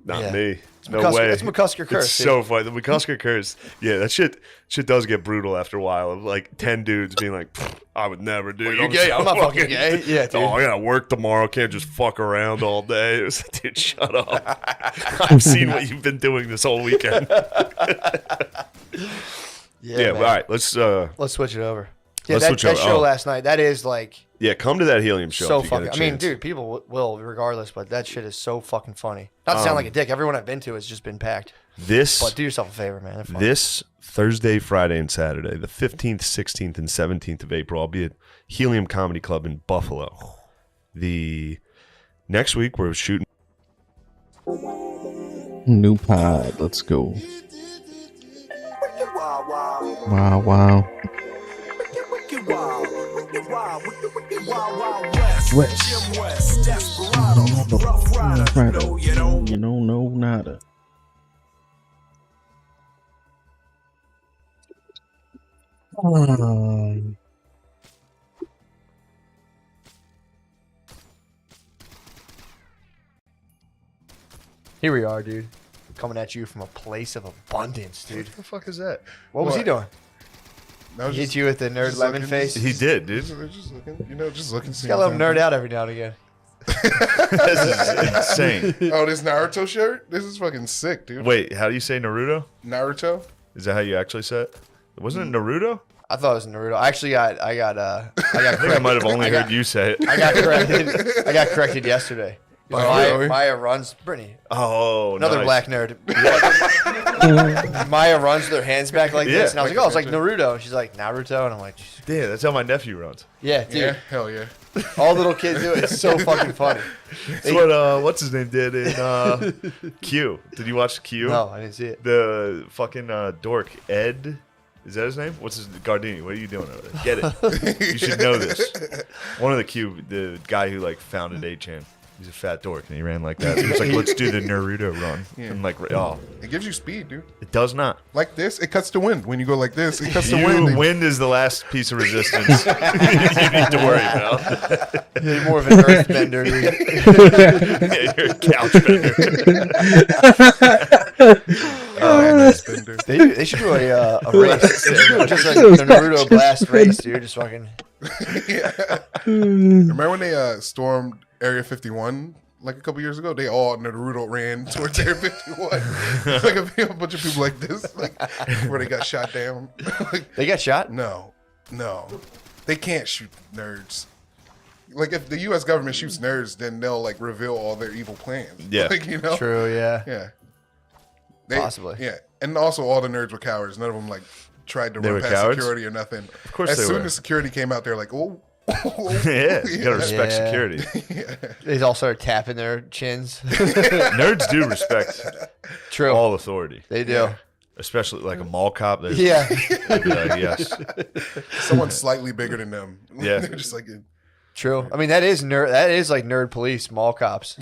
not Yeah. me. No McCusker- way. that's McCusker curse, It's dude. so funny. The McCusker curse. Yeah, that shit does get brutal after a while. Of like 10 dudes being like, I would never, dude. you gay? I'm not fucking gay. Yeah, dude. Oh, I gotta work tomorrow. Can't just fuck around all day. It was like, dude, shut up. I've seen what you've been doing this whole weekend. Yeah, man. all right. Let's Let's switch it over. Yeah, Let's switch that over. show Oh. last night, that is like Yeah, come to that Helium show. so if you get a fucking. I mean, chance. dude, people will regardless, but that shit is so fucking funny. Not to sound like a dick. Everyone I've been to has just been packed. This But do yourself a favor, man. They're fun. This Thursday, Friday, and Saturday, the 15th, 16th, and 17th of April, I'll be at Helium Comedy Club in Buffalo. The next week, we're shooting. New pod. Let's go. Wow, wow. West. Jim West, Desperado, Rough Rider. No, you don't. You don't know nada. Here we are, dude. Coming at you from a place of abundance, dude. What the fuck is that? What was he doing? I was He hit you with the nerd just lemon looking- face. He did, dude. just looking, just looking. He's got a little nerd out every now and again. This is insane. Oh, this Naruto shirt? This is fucking sick, dude. Wait, how do you say Naruto? Naruto? Is that how you actually say it? Wasn't it Naruto? I thought it was Naruto. I actually got I think I corrected. might have only heard you say it. I got corrected yesterday. But Oh, really? Maya runs Brittany. Oh, Another nice. black nerd. Maya runs with her hands back like Yeah. this, and I was like, "Oh, it's like Naruto." And she's like, "Naruto," and I'm like, Yeah, that's how my nephew runs. "Yeah, dude." Yeah, hell yeah. All little kids do it. It's so fucking funny. That's what what's his name did in Q. Did you watch Q? No, I didn't see it. The fucking dork Ed. Is that his name? What's his Gardini? What are you doing over there? Get it. You should know this. One of the Q, the guy who like founded 8chan. He's a fat dork and he ran like that. He was like, let's do the Naruto run. Yeah. And like, oh, It gives you speed, dude. it does not. Like this, it cuts to wind. When you go like this, it cuts to You, wind. wind is the last piece of resistance you need to worry about. You're more of an earth bender, dude. Yeah, you're a couch bender. They should do a race. They should do just like the Naruto Blast race, dude. Just fucking. Remember when they stormed Area 51 like a couple years ago? They all Naruto ran towards Area 51. Like a bunch of people like this, like where they got shot down. Like, They got shot. no, they can't shoot nerds. Like if the U.S. government shoots nerds, then they'll like reveal all their evil plans. Yeah. like, you know. True. Yeah. Yeah. Possibly. Yeah, and also all the nerds were cowards. None of them like tried to They run were past cowards? security or nothing. Of course as they soon were. as security came out, they're like, "Oh, Yeah, you gotta respect Yeah. security. They all started tapping their chins. Nerds do respect True. all authority, They do. especially like a mall cop. They'd Yeah. be like, yes. someone slightly bigger than them." Yeah. they're just like, True. I mean, that is nerd. That is like nerd police, mall cops.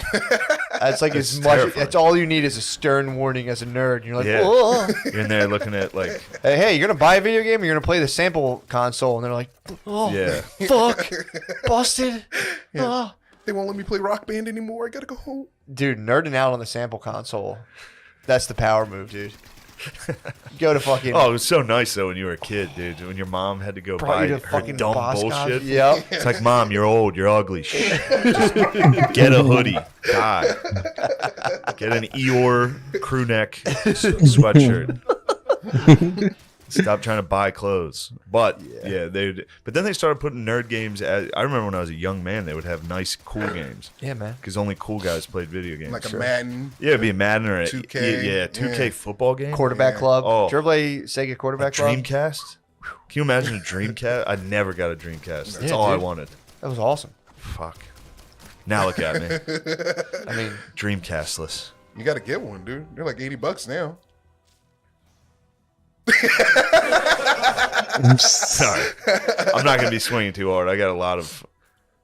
That's like as much. terrifying. That's all you need is a stern warning as a nerd. You're like, Yeah. "Oh." You're in there looking at like, Hey, you're gonna buy a video game, or you're gonna play the sample console, and they're like, "Oh, yeah. fuck, busted." Oh. they won't let me play Rock Band anymore. I gotta go home. Dude, nerding out on the sample console. That's the power move, dude. Go to fucking. Oh, it was so nice though when you were a kid, dude. When your mom had to go brought buy you to her fucking dumb Boss bullshit. Cons. Yep. It's like, Mom, you're old, you're ugly. Shh. Just get a hoodie. Die. Get an Eeyore crew neck sweatshirt. Stop trying to buy clothes. But yeah, but then they started putting nerd games. I remember when I was a young man, they would have nice, cool games Yeah, man. because only cool guys played video games. Like a Madden. Yeah, it'd be a Madden or a 2K, yeah, 2K yeah. football game. Quarterback club. Oh. Did you ever play Sega Quarterback Club? Dreamcast. Can you imagine a Dreamcast? I never got a Dreamcast. That's Yeah, all I dude. wanted. That was awesome. Fuck. Now look at me, I mean, Dreamcastless. You gotta get one, dude. They're like $80 now. Sorry, I'm not gonna be swinging too hard. I got a lot of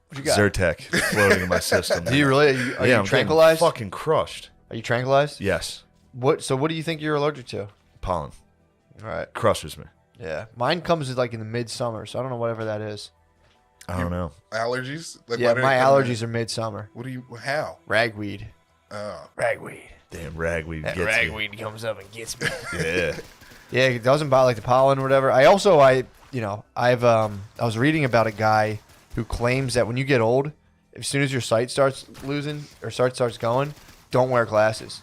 what you got? Zyrtec floating in my system. Do you really? Are you I'm getting tranquilized? Fucking crushed. Are you tranquilized? Yes, What? So what do you think you're allergic to? pollen All right. crushes me. Yeah. Mine comes like in the midsummer, so I don't know whatever that is. I don't know. Allergies? Like, Yeah, why do they my come in? allergies are midsummer. What do you? How? Ragweed. Ragweed. Damn ragweed That gets ragweed comes up and gets me. me. Yeah. Yeah, it doesn't bother like the pollen or whatever. I was reading about a guy who claims that when you get old, as soon as your sight starts losing or starts going, don't wear glasses.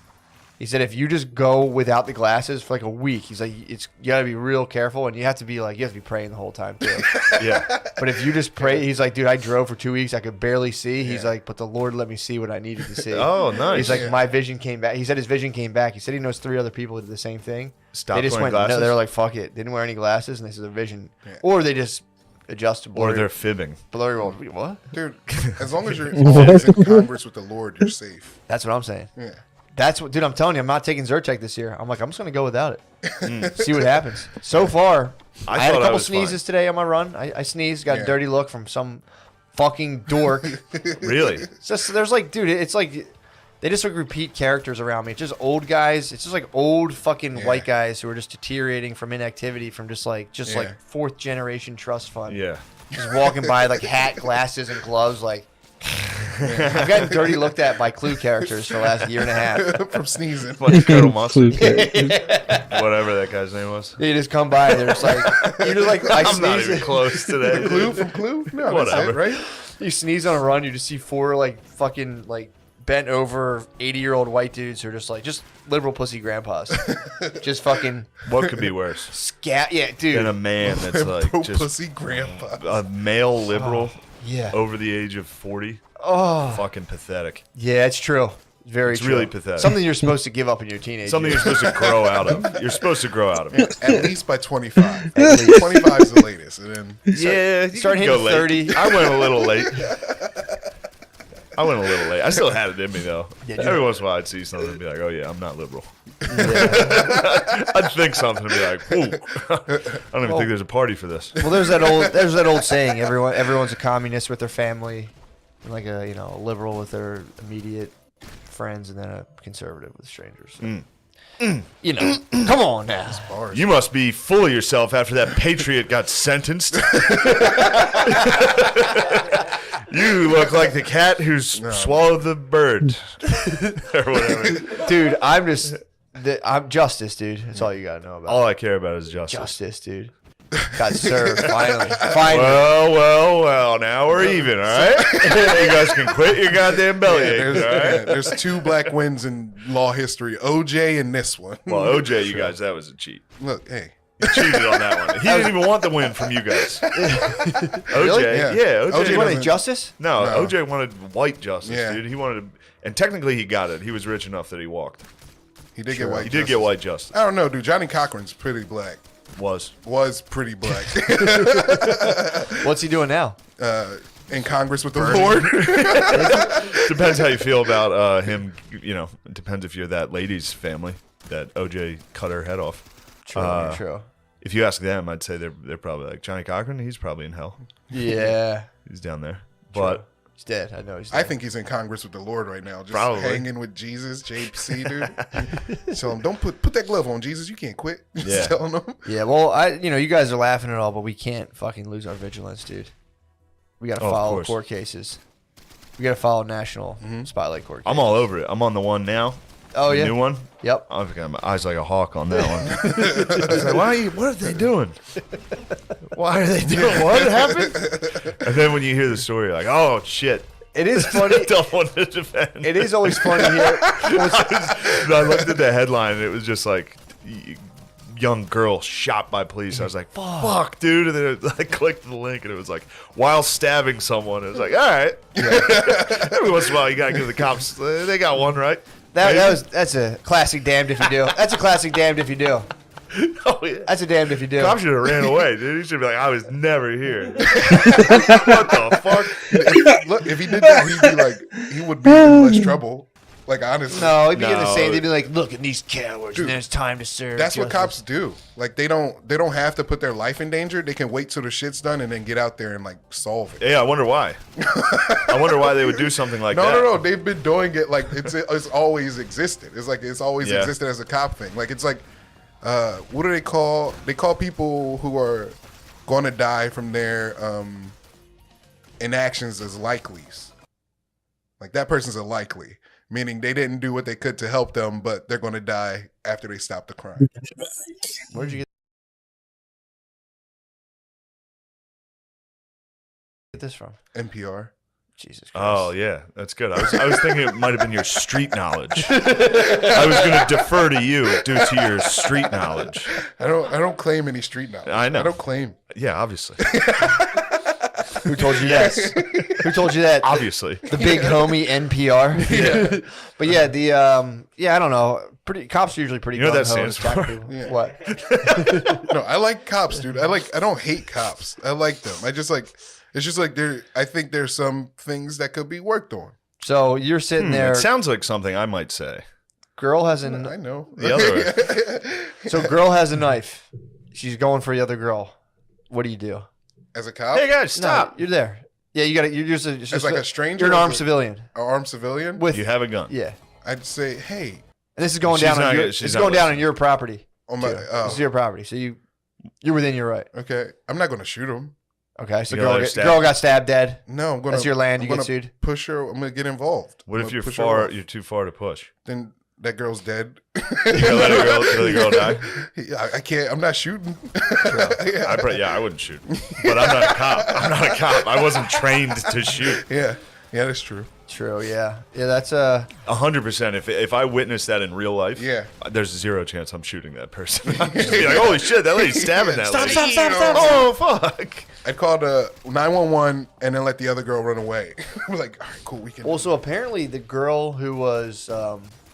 He said if you just go without the glasses for like a week, he's like, you gotta be real careful, and you have to be praying the whole time too. Yeah. But if you just pray, he's like, dude, I drove for 2 weeks, I could barely see. He's like, but the Lord let me see what I needed to see. Oh, nice. He's like, my vision came back. He said his vision came back. He said he knows 3 other people who did the same thing. Stopped They just wearing went, glasses? no, they were like, fuck it. They didn't wear any glasses, and they said their vision, or they just adjusted Or blurry. they're fibbing. Blurry world. Wait, what? Dude, as long as you're always in Congress with the Lord, you're safe. That's what I'm saying. Yeah. That's what, dude. I'm telling you, I'm not taking Zyrtec this year. I'm like, I'm just gonna go without it. See what happens. So far, I had a thought I couple was sneezes today on my run. I sneezed, got a Yeah. dirty look from some fucking dork. Really? It's just there's like, dude, it's like they just like repeat characters around me. It's just old guys. It's just like old fucking white guys who are just deteriorating from inactivity, from just like 4th generation trust fund. Yeah. Just walking by like hat, glasses, and gloves. Like I've gotten dirty looked at by Clue characters for the last year and a half. From sneezing. Like Colonel Mustard. Clue characters. Whatever that guy's name was. They just come by and they're just like, you just like I I'm not sneeze. even close today. Clue from Clue? No, that's Whatever. it, right? You sneeze on a run, you just see 4 like fucking like bent over 80-year-old white dudes who are just like liberal pussy grandpas, just fucking What could be worse scat. Yeah, dude. than a man that's like Pro just pussy grandpa. a male liberal yeah. over the age of 40? Oh, Fucking pathetic. yeah, it's true. Very It's true. really pathetic. Something you're supposed to give up in your teenage Something years. you're supposed to grow out of. You're supposed to grow out of it. At least by 25. 25 is the latest. And then Yeah, you start can hitting go late. 30. I went a little late. I still had it in me though. Yeah, Every once in a while, I'd see something and be like, "Oh yeah, I'm not liberal." I'd think something and be like, "Whoa, I don't even think there's a party for this." Well, there's that old saying, everyone's a communist with their family, and like a a liberal with their immediate friends, and then a conservative with strangers. So, come on now. You must be full of yourself after that patriot got sentenced. You look like the cat who's swallowed the bird, or whatever. Dude, I'm justice, dude. That's all you gotta know about. All I care about is justice. Justice, dude. Got served finally. Well. Now we're even. All right. You guys can quit your goddamn bellyache. there's, all right. there's 2 black wins in law history. OJ and this one. Well, OJ, you guys, that was a cheat. Look, hey. He cheated on that one. He didn't even want the win from you guys. OJ, Yeah. yeah, OJ. OJ You want doesn't- justice? No, No. OJ wanted white justice, Yeah. dude. He wanted, and technically he got it. He was rich enough that he walked. He did get white He did get white justice. I don't know, dude. Johnny Cochran's pretty black. Was pretty black. What's he doing now? In Congress with the Lord. Depends how you feel about him. It depends if you're that lady's family that OJ cut her head off. True. If you ask them, I'd say they're probably like Johnny Cochran. He's probably in hell. Yeah. He's down there. But He's dead. I know he's dead. I think he's in Congress with the Lord right now, just Probably. hanging with Jesus, JC, dude. Tell him, don't put that glove on, Jesus. You can't quit. Just Yeah. telling him. Yeah, well, you guys are laughing at all, but we can't fucking lose our vigilance, dude. We gotta Oh, of follow course. court cases. We gotta follow national spotlight court cases. I'm all over it. I'm on the one now. Oh, The yeah? new one. Yep. I've got my eyes like a hawk on that one. I was like, what are they doing? Why are they doing what happened? And then when you hear the story, you're like, oh shit. It is funny. Don't want to defend. It is always funny here. I looked at the headline and it was just like young girl shot by police. I was like, fuck, dude. And then I clicked the link and it was like, while stabbing someone. It was like, all right. Every once in a while, you got to give the cops, they got one, right? That's a classic damned if you do. That's a classic damned if you do. Oh, yeah. That's a damned if you do. Cop should have ran away, dude. He should be like, I was never here. What the fuck? Look, if he did that, he'd be like, he would be in less trouble. Like, honestly. No, he'd be getting the No. same. They'd be like, look at these cowards, Dude, and then it's time to serve. That's what justice." cops do. Like, they don't have to put their life in danger. They can wait till the shit's done and then get out there and like solve it. Yeah, I wonder why. I wonder why they would do something like that. No. They've been doing it like it's always existed. It's like it's always Yeah. existed as a cop thing. Like it's like, what do they call? They call people who are going to die from their inactions as likelies. Like that person's a likely, meaning they didn't do what they could to help them, but they're going to die after they stop the crime. Where'd you get this from? NPR. Jesus Christ. Oh yeah, that's good. I was thinking it might have been your street knowledge. I was going to defer to you due to your street knowledge. I don't claim any street knowledge. I know. I don't claim. Yeah, obviously. Who told you that? Who told you that? Obviously. The big homie NPR. Yeah. But yeah, I don't know. Cops are usually pretty. You know what that gung-ho and stands attack for? people. Yeah. What? No, I like cops, dude. I don't hate cops. I like them. It's just like I think there's some things that could be worked on. So you're sitting there. It sounds like something I might say. Girl has a I know. The other way. so girl has a knife. She's going for the other girl. What do you do? As a cop, Hey guys, stop. No, you're there. Yeah, you got to. You're just as like a stranger, You're an or armed as civilian. an armed civilian. With You have a gun. yeah, I'd say, hey, and this is going She's down not on your. gonna- she's It's not going down on listening. your property. on my, Too. This is your property, so you're within your right. okay, I'm not gonna shoot him. Okay, so You gonna let her girl, stab? girl got stabbed dead. No, I'm gonna. That's your land. I'm You get gonna sued. Push her. I'm gonna get involved. What I'm if gonna you're push her far? off. You're too far to push. Then that girl's dead. You gonna let the girl die? Yeah, I can't. I'm not shooting. I wouldn't shoot. But I'm not a cop. I'm not a cop. I wasn't trained to shoot. Yeah, that's true. True. Yeah. Yeah. That's 100%. If I witnessed that in real life, Yeah. there's zero chance I'm shooting that person. I'm just be like, holy shit, that lady's stabbing that lady. stop. Oh fuck. I'd call the 911 and then let the other girl run away. I'm like, all right, cool, we can. also apparently the girl who was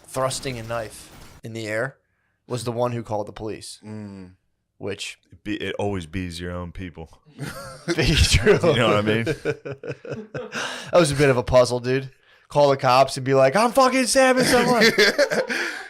thrusting a knife in the air was the one who called the police. Which It always bees your own people. be true. You know what I mean? That was a bit of a puzzle, dude. Call the cops and be like, I'm fucking stabbing someone.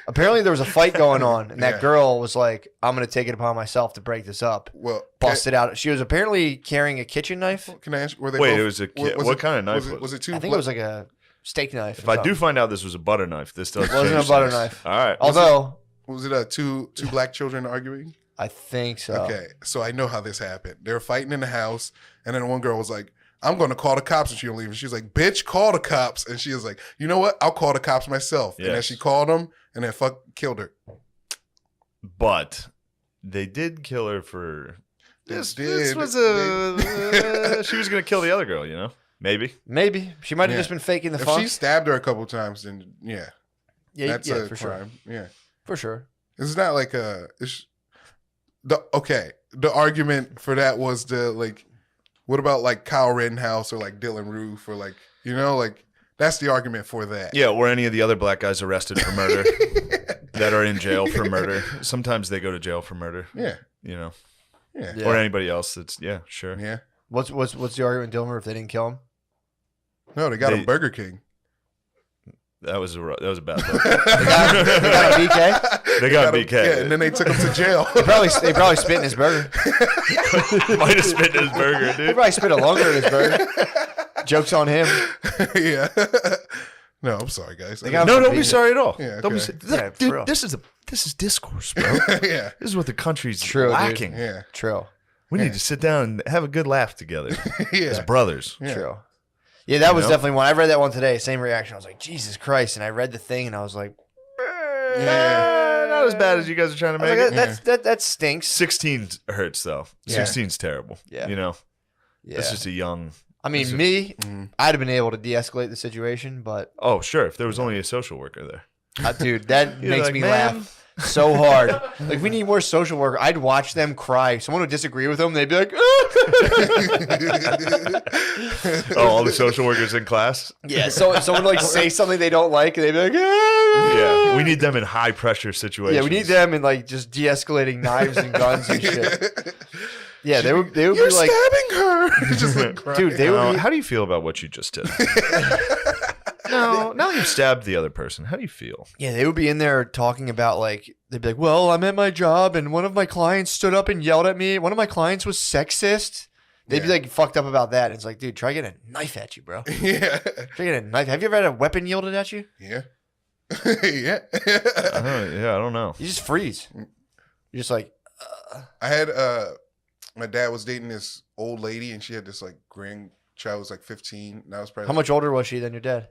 Apparently there was a fight going on, and that Yeah. girl was like, I'm going to take it upon myself to break this up. Well, Busted out. She was apparently carrying a kitchen knife. Can I ask? Were they Wait, both- it was a ki- what kind of knife Was it, was was it two? I think it was like a steak knife. If I do find out this was a butter knife, this does wasn't change a butter things. knife. All right. Although, Was it two black children arguing? I think so. Okay, so I know how this happened. They were fighting in the house, and then one girl was like, I'm going to call the cops, and she don't leave. And she was like, bitch, call the cops. And she was like, you know what? I'll call the cops myself. And then Yes. she called them, and then killed her. But they did kill her for this. They This did. was a. She was gonna kill the other girl, you know? Maybe. Maybe. She might have Yeah. just been faking the If funk. she stabbed her a couple times, then yeah, that's a for crime. sure. Yeah, For sure. it's not like the argument for that was what about like Kyle Rittenhouse or like Dylan Roof or like that's the argument for that. Yeah, or any of the other black guys arrested for murder that are in jail for murder. Sometimes they go to jail for murder. Yeah, You know, yeah, Yeah. or anybody else. That's sure. yeah. What's the argument, Dilmer, if they didn't kill him? No, they got They- a Burger King. That was a bad look. They got a BK? They got BK. Yeah, and then they took him to jail. They probably spit in his burger. Might have spit in his burger, They dude. probably spit a longer in his burger. Joke's on him. Yeah. No, I'm sorry, guys. They got- No, don't be sorry at all. Yeah, Don't be. okay. Look, Yeah, for dude, real. this is discourse, bro. Yeah, This is what the country's True, dude. lacking. yeah, True. We need to sit down and have a good laugh together as yeah. brothers. Yeah. True. Yeah, that was know? definitely one. I read that one today. Same reaction. I was like, Jesus Christ. And I read the thing and I was like, Not as bad as you guys are trying to I was make like, it. that stinks. 16 hurts though. Yeah. 16's terrible. Yeah. You know, Yeah. it's just a young. I mean, it's a- me, Mm. I'd have been able to de-escalate the situation, but Oh, sure. If there was only a social worker there. dude, that You're makes like, me "Man." laugh so hard. Like, we need more social worker. I'd watch them cry. Someone would disagree with them. They'd be like, Oh, all the social workers in class. yeah. So if someone like say something they don't like, and they'd be like, Yeah, we need them in high pressure situations. yeah, we need them in like just de-escalating knives and guns and shit. Yeah, they would You're be like, stabbing her. Just like crying. dude, they would be, How do you feel about what you just did? No, now you've stabbed the other person. How do you feel? yeah, they would be in there talking about like, they'd be like, well, I'm at my job and one of my clients stood up and yelled at me. One of my clients was sexist. They'd be Yeah. like fucked up about that. It's like, dude, try getting a knife at you, bro. Yeah, Try getting a knife. Have you ever had a weapon yielded at you? yeah, yeah. I don't know. You just freeze. You're just like, I had my dad was dating this old lady, and she had this like grandchild was like 15. And I was probably how much older was she than your dad?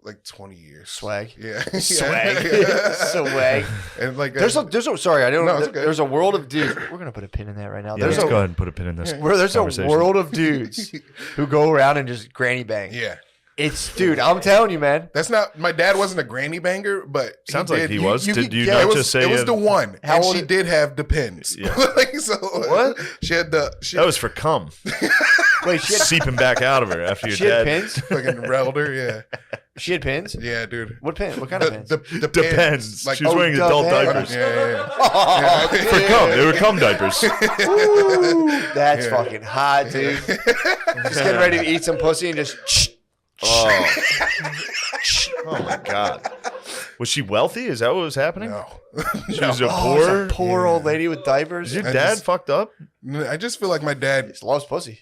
like 20 years. Swag. Yeah. Swag. Yeah. Swag. And like There's a sorry, I don't No, know. it's okay. There's a world of dudes. We're gonna put a pin in that right now. Yeah, There's let's a go ahead and put a pin in this. there's a conversation. world of dudes who go around and just granny bang. yeah. It's dude, I'm telling you, man. That's not my dad wasn't a granny banger, but Sounds like he was. you Did could you get- not it was, just say it was you the had- one, How and old she is- did have depends. Yeah. Like, so What? She had the That was for cum Wait, she had seeping back out of her after you're she had dead. pins? fucking relder. Yeah, She had pins? yeah, dude. What pin? What kind of pins? The Depends. pins, like She was wearing adult depends. diapers. yeah. For cum. They were cum diapers. That's Yeah. fucking hot, dude. Just getting ready to eat some pussy and just Oh. Oh my god. Was she wealthy? Is that what was happening? No, She was a Oh, poor. it's a poor old lady with diapers. Is your I dad just- fucked up? I just feel like my dad. Just loves pussy.